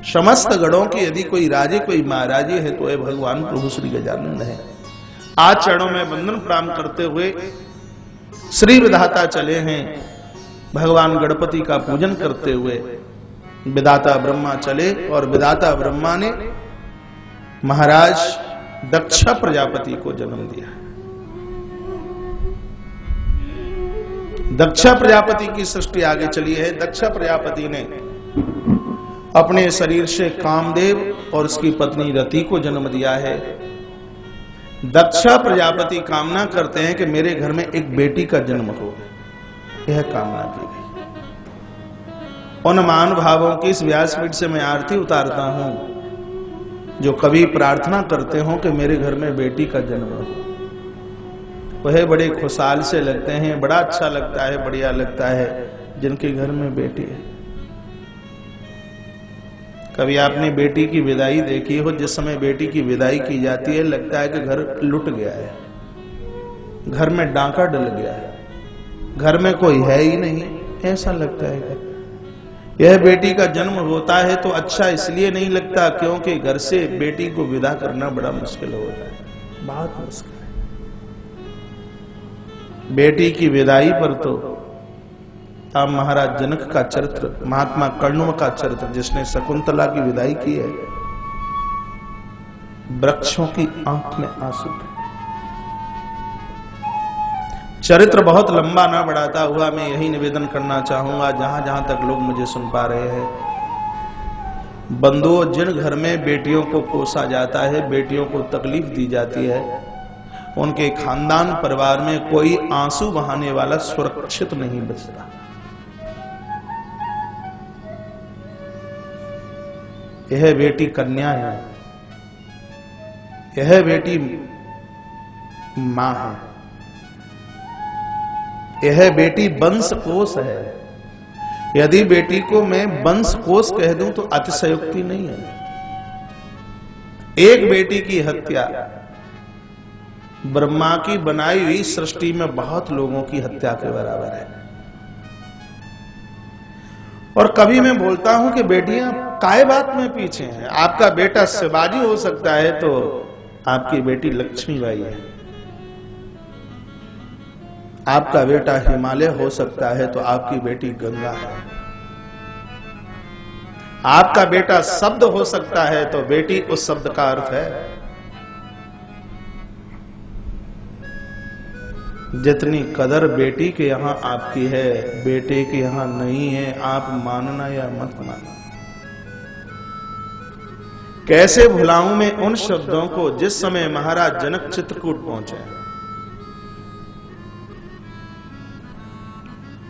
समस्त गणों के यदि कोई राजे कोई महाराजे है तो ये भगवान प्रभु श्री गजानंद है। आज चरणों में वंदन प्रणाम करते हुए श्री विधाता चले हैं, भगवान गणपति का पूजन करते हुए विधाता ब्रह्मा चले, और विधाता ब्रह्मा ने महाराज दक्ष प्रजापति को जन्म दिया। दक्ष प्रजापति की सृष्टि आगे चली है। दक्ष प्रजापति ने अपने शरीर से कामदेव और उसकी पत्नी रति को जन्म दिया है। दक्ष प्रजापति कामना करते हैं कि मेरे घर में एक बेटी का जन्म हो, यह कामना की गई। उन महानुभावों की इस व्यासपीठ से मैं आरती उतारता हूं जो कभी प्रार्थना करते हो कि मेरे घर में बेटी का जन्म हो। वह बड़े खुशहाल से लगते हैं, बड़ा अच्छा लगता है, बढ़िया लगता है जिनके घर में बेटी है। कभी आपने बेटी की विदाई देखी हो, जिस समय बेटी की विदाई की जाती है लगता है कि घर लुट गया है, घर में डांका डल गया है, घर में कोई है ही नहीं, ऐसा लगता है। यह बेटी का जन्म होता है तो अच्छा इसलिए नहीं लगता क्योंकि घर से बेटी को विदा करना बड़ा मुश्किल होता है, बहुत मुश्किल है। बेटी की विदाई पर तो आप महाराज जनक का चरित्र, महात्मा कर्ण का चरित्र, जिसने शकुंतला की विदाई की है, वृक्षों की आंख में आंसू थे। चरित्र बहुत लंबा ना बढ़ाता हुआ मैं यही निवेदन करना चाहूंगा, जहां जहां तक लोग मुझे सुन पा रहे हैं, बंधुओं, जिन घर में बेटियों को कोसा जाता है, बेटियों को तकलीफ दी जाती है, उनके खानदान परिवार में कोई आंसू बहाने वाला सुरक्षित नहीं बचता। यह बेटी कन्या है, यह बेटी मां है, यह बेटी वंश कोश है। यदि बेटी को मैं वंश कोश कह दूं तो अतिशयोक्ति नहीं है। एक बेटी की हत्या ब्रह्मा की बनाई हुई सृष्टि में बहुत लोगों की हत्या के बराबर है। और कभी मैं बोलता हूं कि बेटियां काय बात में पीछे हैं। आपका बेटा शिवाजी हो सकता है तो आपकी बेटी लक्ष्मीबाई है। आपका बेटा हिमालय हो सकता है तो आपकी बेटी गंगा है। आपका बेटा शब्द हो सकता है तो बेटी उस शब्द का अर्थ है। जितनी कदर बेटी के यहां आपकी है, बेटे के यहां नहीं है। आप मानना या मत मानना। कैसे भुलाऊं मैं उन शब्दों को जिस समय महाराज जनक चित्रकूट पहुंचे।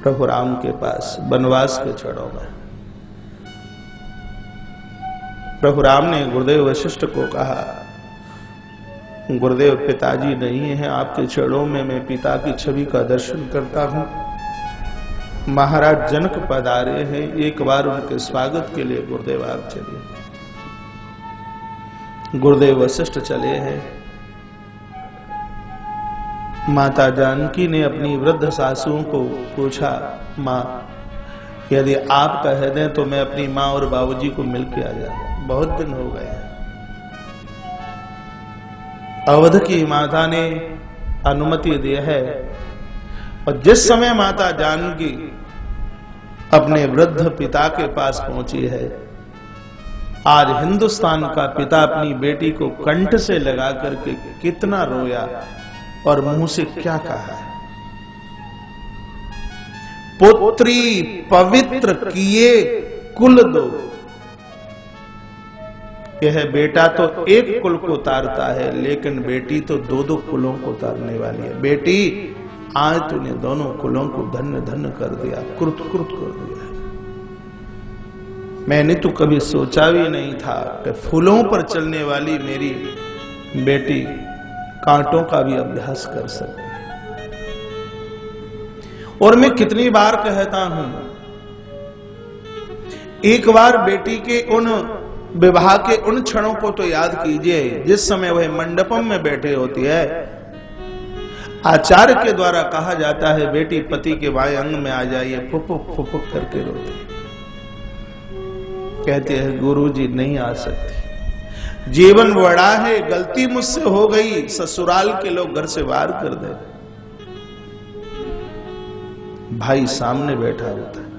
प्रभु राम के पास वनवास के क्षणों में प्रभु राम ने गुरुदेव वशिष्ठ को कहा, गुरुदेव पिताजी नहीं है, आपके चरणों में मैं पिता की छवि का दर्शन करता हूं। महाराज जनक पधारे हैं, एक बार उनके स्वागत के लिए गुरुदेव आप चलिए। गुरुदेव वशिष्ठ चले हैं। माता जानकी ने अपनी वृद्ध सासुओं को पूछा, माँ यदि आप कह दें तो मैं अपनी माँ और बाबूजी को मिल के आ जाऊं, बहुत दिन हो गए। अवध की माता ने अनुमति दी है। और जिस समय माता जानकी अपने वृद्ध पिता के पास पहुंची है, आज हिंदुस्तान का पिता अपनी बेटी को कंठ से लगा करके कितना रोया और मुंह से क्या कहा है। पुत्री पवित्र किए कुल दो। यह बेटा तो एक कुल को उतारता है, लेकिन बेटी तो दो दो कुलों को उतारने वाली है। बेटी आज तूने दोनों कुलों को धन्य धन्य कर दिया, कृत कृत कर दिया। मैंने तो कभी सोचा भी नहीं था कि फूलों पर चलने वाली मेरी बेटी कांटों का भी अभ्यास कर सकती है। और मैं कितनी बार कहता हूं, एक बार बेटी के उन विवाह के उन क्षणों को तो याद कीजिए जिस समय वह मंडपम में बैठे होती है। आचार्य के द्वारा कहा जाता है, बेटी पति के बाएं अंग में आ जाइए, फुफुक फुफुक करके रोती। कहते हैं गुरुजी नहीं आ सकती, जीवन बड़ा है, गलती मुझसे हो गई, ससुराल के लोग घर से बाहर कर दे। भाई सामने बैठा होता है,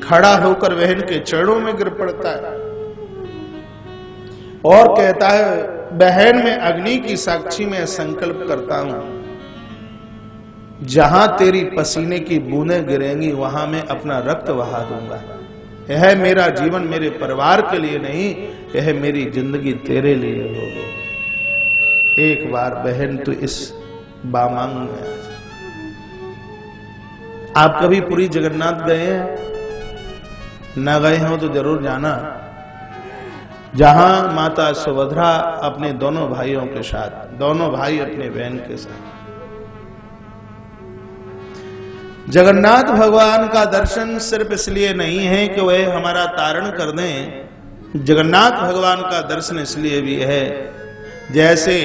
खड़ा होकर बहन के चरणों में गिर पड़ता है और कहता है, बहन मैं अग्नि की साक्षी में संकल्प करता हूं, जहां तेरी पसीने की बूंदें गिरेंगी वहां मैं अपना रक्त बहा दूंगा। यह मेरा जीवन मेरे परिवार के लिए नहीं, यह मेरी जिंदगी तेरे लिए होगी। एक बार बहन तो इस बामांग में आ जा। आप कभी पुरी जगन्नाथ गए हैं? न गए हो तो जरूर जाना, जहां माता सुभद्रा अपने दोनों भाइयों के साथ, दोनों भाई अपने बहन के साथ। जगन्नाथ भगवान का दर्शन सिर्फ इसलिए नहीं है कि वह हमारा तारण कर दें। जगन्नाथ भगवान का दर्शन इसलिए भी है, जैसे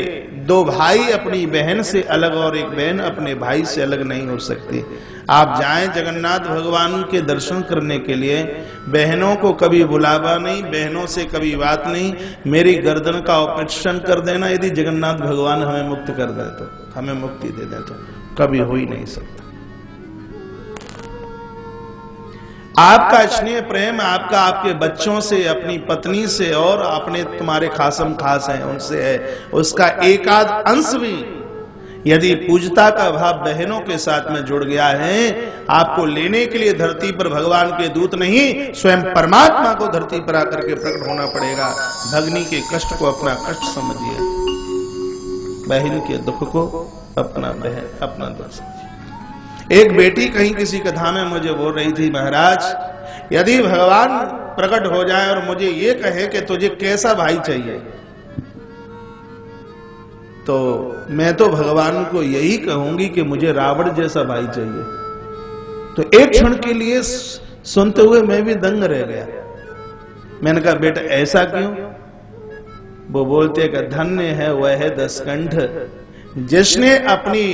दो भाई अपनी बहन से अलग और एक बहन अपने भाई से अलग नहीं हो सकती। आप जाएं जगन्नाथ भगवान के दर्शन करने के लिए, बहनों को कभी बुलावा नहीं, बहनों से कभी बात नहीं, मेरी गर्दन का ऑपरेशन कर देना। यदि जगन्नाथ भगवान हमें मुक्त कर दे तो, हमें मुक्ति दे दे तो कभी हो ही नहीं सकता। आपका स्नेह प्रेम आपका आपके बच्चों से, अपनी पत्नी से और अपने तुम्हारे खासम खास हैं उनसे है, उसका एकाध अंश भी यदि पूजता का भाव बहनों के साथ में जुड़ गया है, आपको लेने के लिए धरती पर भगवान के दूत नहीं, स्वयं परमात्मा को धरती पर आकर के प्रकट होना पड़ेगा। भगनी के कष्ट को अपना कष्ट समझिए, बहन के दुख को अपना दुख समझिए। एक बेटी कहीं किसी कथा में मुझे बोल रही थी, महाराज यदि भगवान प्रकट हो जाए और मुझे ये कहे कि तुझे कैसा भाई चाहिए, तो मैं तो भगवान को यही कहूंगी कि मुझे रावण जैसा भाई चाहिए। तो एक क्षण के लिए सुनते हुए मैं भी दंग रह गया। मैंने कहा बेटा ऐसा क्यों? वो बोलते कि धन्य है वह दशकंठ जिसने अपनी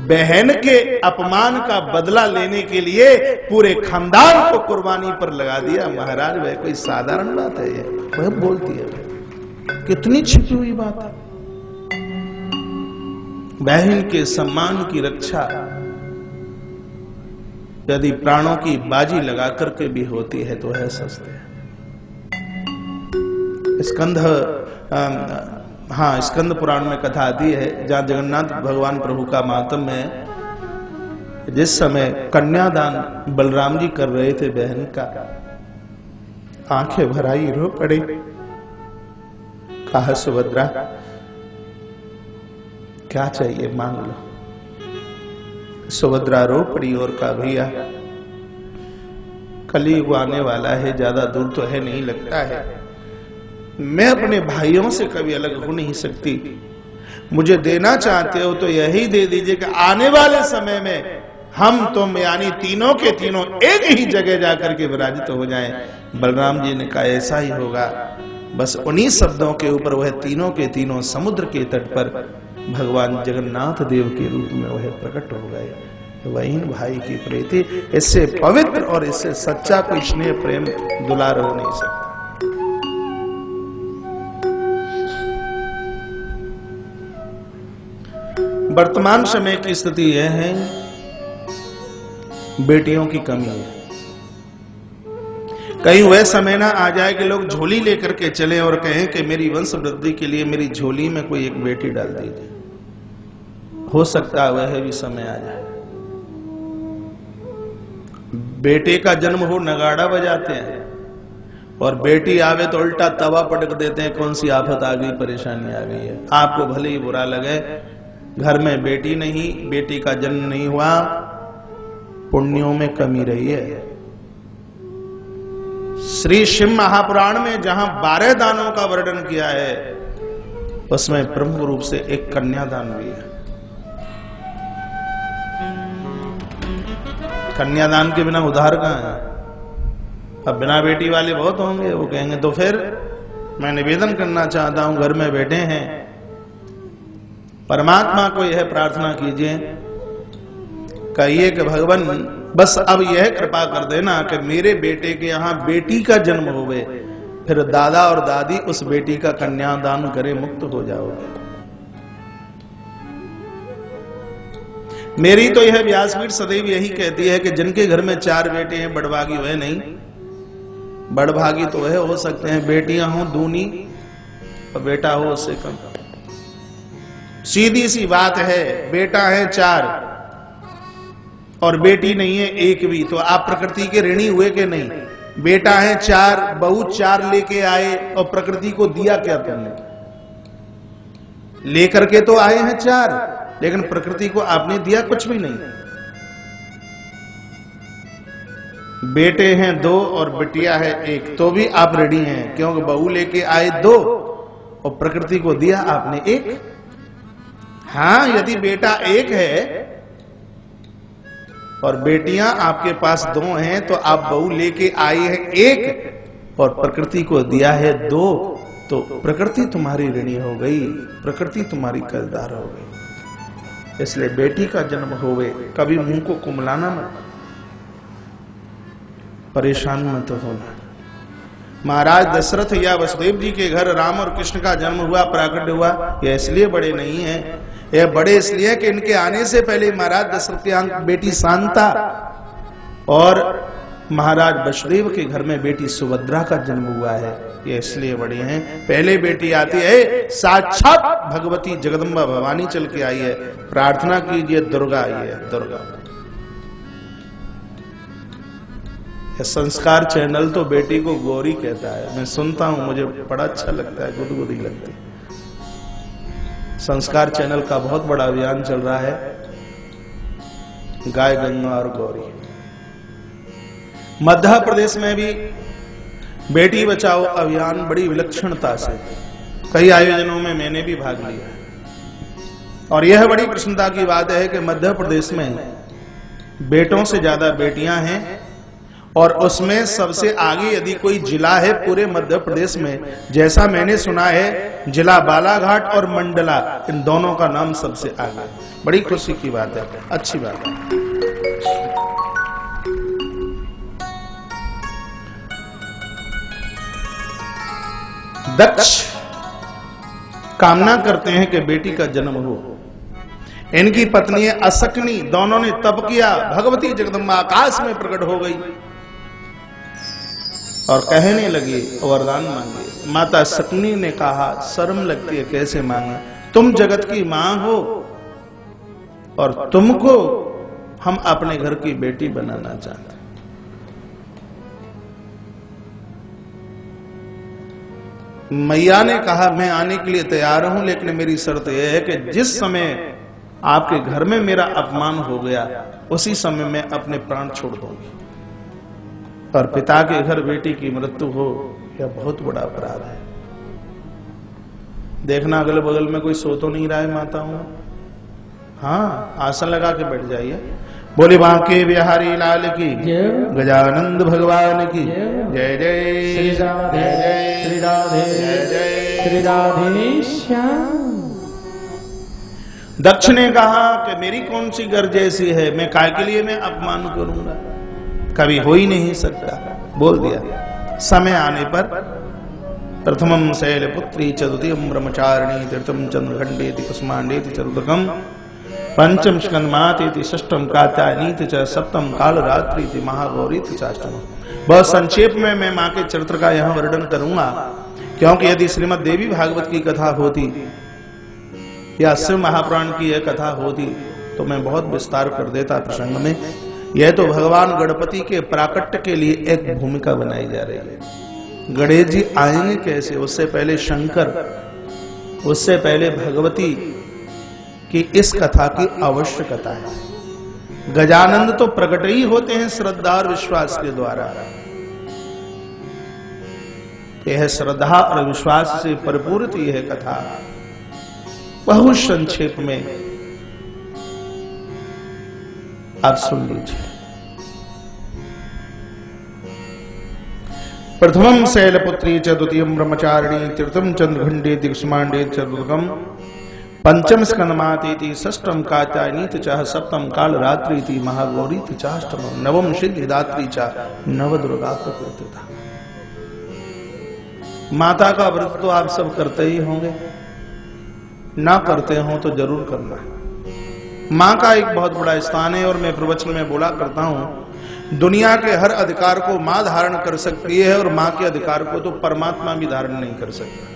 बहन के अपमान का बदला लेने के लिए पूरे खानदान को कुर्बानी पर लगा दिया। महाराज वह कोई साधारण बात है? ये वह बोलती है, कितनी छिपी हुई बात है। बहन के सम्मान की रक्षा यदि प्राणों की बाजी लगा करके भी होती है तो है सस्ते। स्कंद पुराण में कथा आती है जहां जगन्नाथ भगवान प्रभु का मातम में जिस समय कन्यादान बलराम जी कर रहे थे बहन का, आंखें भराई रो पड़े। कहा सुभद्रा क्या चाहिए मांग लो। सुभद्रा रो पड़ी और कहा भैया कलयुग आने वाला है, ज्यादा दूर तो है नहीं लगता है, मैं अपने भाइयों से कभी अलग हो नहीं सकती। मुझे देना चाहते हो तो यही दे दीजिए कि आने वाले समय में हम तुम यानी तीनों के तीनों एक ही जगह जाकर के विराजित हो जाएं। बलराम जी ने कहा ऐसा ही होगा। बस उन्हीं शब्दों के ऊपर वह तीनों के तीनों समुद्र के तट पर भगवान जगन्नाथ देव के रूप में वह प्रकट हो गए। वही भाई की प्रीति, इससे पवित्र और इससे सच्चा कोई स्नेह प्रेम दुलार हो नहीं सकता। वर्तमान समय की स्थिति यह है, बेटियों की कमी है। कहीं वह समय ना आ जाए कि लोग झोली लेकर के चले और कहें कि मेरी वंश वृद्धि के लिए मेरी झोली में कोई एक बेटी डाल दीजिए। हो सकता है वह भी समय आ जाए। बेटे का जन्म हो नगाड़ा बजाते हैं और बेटी आवे तो उल्टा तवा पटक देते हैं, कौन सी आफत आ गई, परेशानी आ गई है। आपको भले ही बुरा लगे, घर में बेटी नहीं, बेटी का जन्म नहीं हुआ, पुण्यों में कमी रही है। श्री शिव महापुराण में जहां 12 दानों का वर्णन किया है उसमें प्रमुख रूप से एक कन्यादान भी है। कन्यादान के बिना उद्धार कहां है? अब बिना बेटी वाले बहुत होंगे, वो कहेंगे तो फिर मैं निवेदन करना चाहता हूं, घर में बैठे हैं, परमात्मा को यह प्रार्थना कीजिए, कहिए कि भगवान बस अब यह कृपा कर देना कि मेरे बेटे के यहाँ बेटी का जन्म होवे, फिर दादा और दादी उस बेटी का कन्यादान करे, मुक्त हो जाओगे। मेरी तो यह व्यासपीठ सदैव यही कहती है कि जिनके घर में 4 बेटे हैं बड़भागी वह नहीं, बड़भागी तो वह हो सकते हैं बेटियां हो दूनी और बेटा हो उससे कम। सीधी सी बात है, बेटा है 4 और बेटी नहीं है एक भी, तो आप प्रकृति के ऋणी हुए कि नहीं? बेटा है 4, बहू 4 लेके आए और प्रकृति को दिया क्या तुमने? लेकर के तो आए हैं 4, लेकिन प्रकृति को आपने दिया कुछ भी नहीं। बेटे हैं 2 और बिटिया है 1, तो भी आप रेडी हैं, क्योंकि बहू लेके आए 2 और प्रकृति को दिया आपने 1। हाँ, यदि बेटा 1 है और बेटियां आपके पास 2 हैं, तो आप बहू लेके आई है 1 और प्रकृति को दिया है 2, तो प्रकृति तुम्हारी ऋणी हो गई, प्रकृति तुम्हारी कर्जदार हो गई। इसलिए बेटी का जन्म होवे, कभी मुंह को कुमलाना मत, परेशान मत होना। महाराज दशरथ या वसुदेव जी के घर राम और कृष्ण का जन्म हुआ, प्राकट्य हुआ, यह इसलिए बड़े नहीं है, यह बड़े इसलिए कि इनके आने से पहले महाराज दशरथ की बेटी शांता और महाराज वसुदेव के घर में बेटी सुभद्रा का जन्म हुआ है, ये इसलिए बड़ी हैं। पहले बेटी आती है, साक्षात भगवती जगदम्बा भवानी चल के आई है। प्रार्थना कीजिए, दुर्गा आई है, दुर्गा। संस्कार चैनल तो बेटी को गौरी कहता है, मैं सुनता हूं, मुझे बड़ा अच्छा लगता है, गुदगुदी लगती है। संस्कार चैनल का बहुत बड़ा अभियान चल रहा है, 'गाय गंगा और गौरी'। मध्य प्रदेश में भी बेटी बचाओ अभियान बड़ी विलक्षणता से कई आयोजनों में मैंने भी भाग लिया है। और यह बड़ी प्रसन्नता की बात है कि मध्य प्रदेश में बेटों से ज्यादा बेटियां हैं और उसमें सबसे आगे यदि कोई जिला है पूरे मध्य प्रदेश में, जैसा मैंने सुना है जिला बालाघाट और मंडला, इन दोनों का नाम सबसे आगे है। बड़ी खुशी की बात है, अच्छी बात है। दक्ष कामना करते हैं कि बेटी का जन्म हो। इनकी पत्नी असकनी दोनों ने तप किया, भगवती जगदम्बा आकाश में प्रकट हो गई और कहने लगी वरदान मांगे। माता सकनी ने कहा शर्म लगती है कैसे मांगे, तुम जगत की मां हो और तुमको हम अपने घर की बेटी बनाना चाहते हैं। मैया ने कहा मैं आने के लिए तैयार हूं, लेकिन मेरी शर्त यह है कि जिस समय आपके घर में मेरा अपमान हो गया उसी समय मैं अपने प्राण छोड़ दूंगी। और पिता के घर बेटी की मृत्यु हो यह बहुत बड़ा अपराध है। देखना अगल बगल में कोई सो तो नहीं रहा है माताओं? हाँ, आसन लगा के बैठ जाइए। बोले बांके बिहारी लाल की, गजानंद भगवान की जय जय, श्री राधे श्री राधे श्री राधे श्याम। दक्ष ने कहा कि मेरी कौन सी गर्ज ऐसी है, मैं काय के लिए मैं अपमान करूंगा, कभी हो ही नहीं सकता। बोल दिया। समय आने पर प्रथमम शैलपुत्री च द्वितीयम ब्रह्मचारिणी तीर्थम चंद्रखंडेति कुसुमांडेति चतुर्थकम पंचम स्कंदमातेति षष्ठम कात्यायनीति च सप्तम कालरात्रिति महागौरीति च अष्टमम। बहुत संक्षेप में मैं मां के चरित्र का यहां वर्णन करूंगा, क्योंकि यदि श्रीमद् देवी भागवत की कथा होती या शिव महापुराण की यह कथा होती तो मैं बहुत विस्तार कर देता प्रसंग में। यह तो भगवान गणपति के प्राकट्य के लिए एक भूमिका बनाई जा रही है। गणेश जी आएंगे कैसे, उससे पहले शंकर, उससे पहले भगवती की इस कथा की आवश्यकता है। गजानंद तो प्रकट ही होते हैं श्रद्धा और विश्वास के द्वारा। यह श्रद्धा और विश्वास से परिपूरित यह कथा बहुत संक्षेप में आप सुन लीजिए। प्रथमम शैलपुत्री च द्वितीयम ब्रह्मचारिणी तीर्थम चंद्रखंडेति कुसुमांडेति चतुर्थकम पंचम स्कंदमातेति षष्ठम कात्यायनीति च सप्तम कालरात्रिति महागौरीति च अष्टमम नवम सिद्धिदात्री च नवदुर्गा प्रकृतिता। माता का व्रत तो आप सब करते ही होंगे, ना करते हो तो जरूर करना। मां का एक बहुत बड़ा स्थान है और मैं प्रवचन में बोला करता हूं दुनिया के हर अधिकार को मां धारण कर सकती है और मां के अधिकार को तो परमात्मा भी धारण नहीं कर सकता।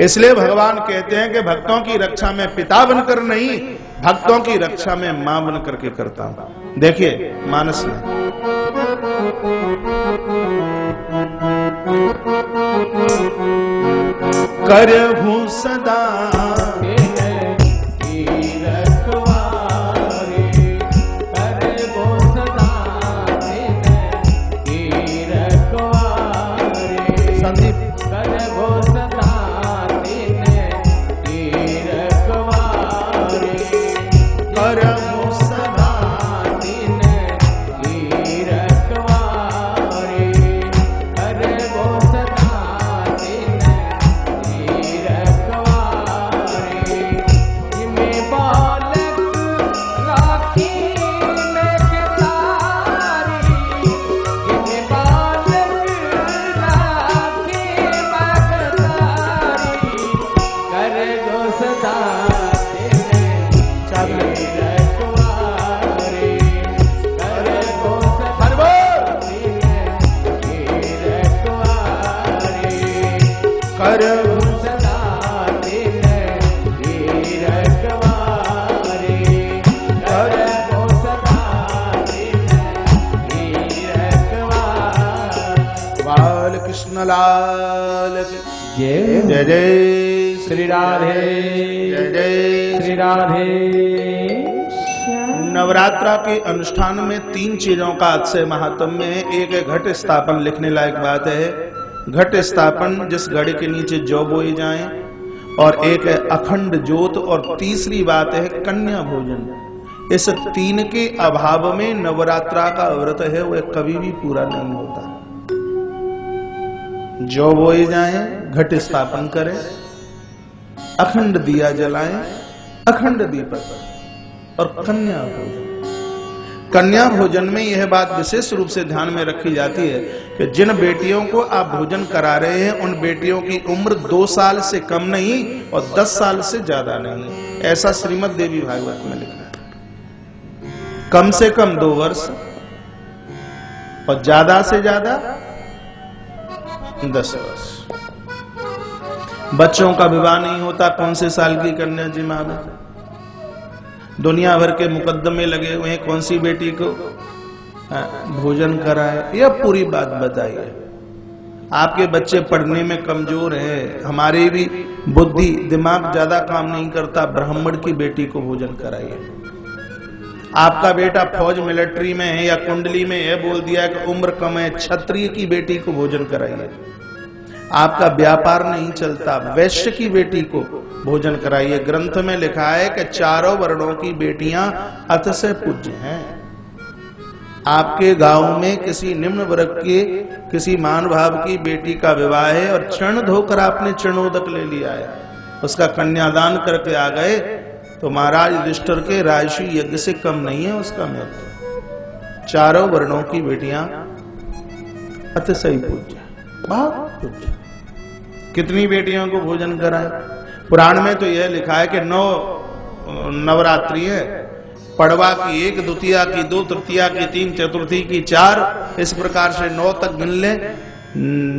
इसलिए भगवान कहते हैं कि भक्तों की रक्षा में पिता बनकर नहीं, भक्तों की रक्षा में मां बन करके करता हूं। देखिए मानस में करहूं सदा लाल जय जय श्री राधे, जय जय श्री राधे। नवरात्रा के अनुष्ठान में 3 चीजों का अतिशय महात्म्य है। एक है घट स्थापन, लिखने लायक बात है घट स्थापन, जिस घड़े के नीचे जौ बोई जाए, और एक है अखंड ज्योत, और तीसरी बात है कन्या भोजन। इस 3 के अभाव में नवरात्रा का व्रत है वह कभी भी पूरा नहीं होता। जौ बोई जाए, घट स्थापन करें, अखंड दिया जलाएं, अखंड दीपक, और कन्या भोजन। कन्या भोजन में यह बात विशेष रूप से ध्यान में रखी जाती है कि जिन बेटियों को आप भोजन करा रहे हैं उन बेटियों की उम्र 2 साल से कम नहीं और 10 साल से ज्यादा नहीं, ऐसा श्रीमद् देवी भागवत में लिखा है। कम से कम 2 वर्ष और ज्यादा से ज्यादा 10 वर्ष। बच्चों का विवाह नहीं होता कौन से साल की कन्या जी माने, दुनिया भर के मुकदमे लगे हुए हैं कौन सी बेटी को भोजन कराए, यह पूरी बात बताइए। आपके बच्चे पढ़ने में कमजोर हैं, हमारी भी बुद्धि दिमाग ज्यादा काम नहीं करता, ब्राह्मण की बेटी को भोजन कराइए। आपका बेटा फौज मिलिट्री में है या कुंडली में है, बोल दिया कि उम्र कम है, क्षत्रिय की बेटी को भोजन कराइए। आपका व्यापार नहीं चलता, वैश्य की बेटी को भोजन कराइए। ग्रंथ में लिखा है कि 4 वर्णों की बेटियां अतिशय पूज्य हैं। आपके गांव में किसी निम्न वर्ग के किसी महानुभाव की बेटी का विवाह है और चरण धोकर आपने चरणोदक ले लिया है, उसका कन्यादान करके आ गए, तो महाराज युधिष्ठिर के राजसी यज्ञ से कम नहीं है उसका महत्व। 4 वर्णों की बेटियां अतिशय पूज्य, बहुत पूज्य। कितनी बेटियों को भोजन कराए? पुराण में तो यह लिखा है कि 9 नवरात्रि है, पड़वा की 1, द्वितीया की 2, तृतीया की 3, चतुर्थी की 4, इस प्रकार से 9 तक गिन ले।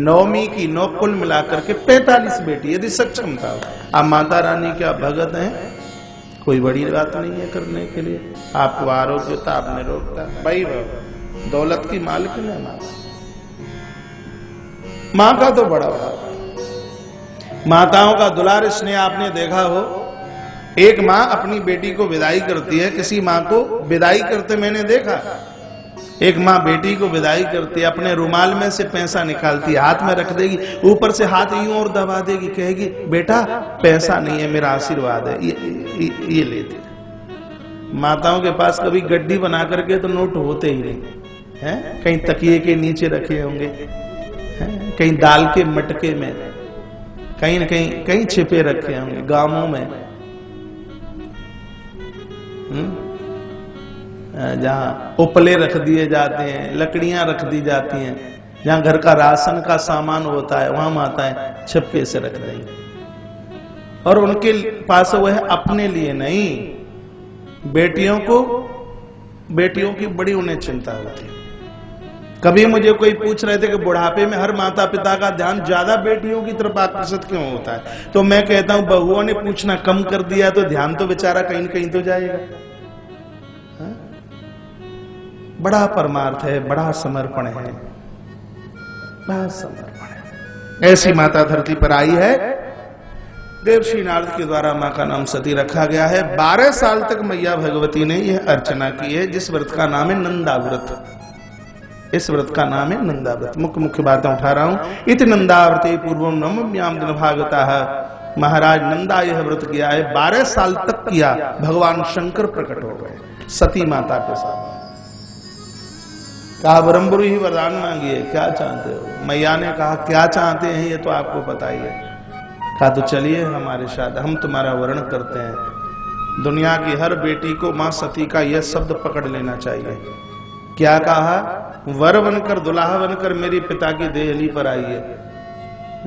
नवमी की 9 कुल मिलाकर के 45 बेटी यदि सक्षम था। आप माता रानी क्या भगत हैं? कोई बड़ी बात नहीं है करने के लिए। आपको आरोग्य था, आपने रोकता भाई, दौलत की मालिक है माँ का तो बड़ा भाव। माताओं का दुलार स्नेह आपने देखा हो, एक माँ अपनी बेटी को विदाई करती है, किसी माँ को विदाई करते मैंने देखा। एक माँ बेटी को विदाई करती है, अपने रुमाल में से पैसा निकालती है, हाथ में रख देगी, ऊपर से हाथ यूं और दबा देगी, कहेगी बेटा पैसा नहीं है, मेरा आशीर्वाद है, ये लेती। माताओं के पास कभी गड्डी बना करके तो नोट होते ही नहीं है, कहीं तकिए के नीचे रखे होंगे, कहीं दाल के मटके में, कहीं न कहीं छिपे रखे होंगे गांवों में, जहां उपले रख दिए जाते हैं, लकड़ियां रख दी जाती हैं, जहां घर का राशन का सामान होता है वहां माताएं छिपके से रख देंगे। और उनके पास वह अपने लिए नहीं, बेटियों की बड़ी उन्हें चिंता होती है। कभी मुझे कोई पूछ रहे थे कि बुढ़ापे में हर माता पिता का ध्यान ज्यादा बेटियों की तरफ आकर्षित क्यों होता है, तो मैं कहता हूं बहुओं ने पूछना कम कर दिया तो ध्यान तो बेचारा कहीं न कहीं तो जाएगा। बड़ा परमार्थ है, बड़ा समर्पण है, बड़ा समर्पण है। ऐसी माता धरती पर आई है। देवर्षि नारद के द्वारा माँ का नाम सती रखा गया है। 12 साल तक मैया भगवती ने यह अर्चना की है, जिस व्रत का नाम है नंदा व्रत। इस व्रत का नाम है नंदा व्रत। मुख्य बातें उठा रहा हूं। इति नंदाव्रते पूर्वम नवम्याम दिन भागवता। महाराज नंदा यह व्रत किया है, 12 साल तक किया। भगवान शंकर प्रकट हो गए सती माता के साथ। कहा ब्रह्मपुरी ही वरदान मांगिए, क्या चाहते हो? मैया ने कहा क्या चाहते हैं ये तो आपको बताइए। कहा तो चलिए हमारे साथ, हम तुम्हारा वर्ण करते हैं। दुनिया की हर बेटी को मां सती का यह शब्द पकड़ लेना चाहिए। क्या कहा? वर बनकर दुल्हा बनकर मेरे पिता की देहली पर आइए,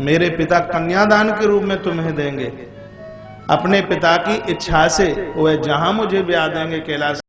मेरे पिता कन्यादान के रूप में तुम्हें देंगे। अपने पिता की इच्छा से वह जहां मुझे ब्याह देंगे कैलाश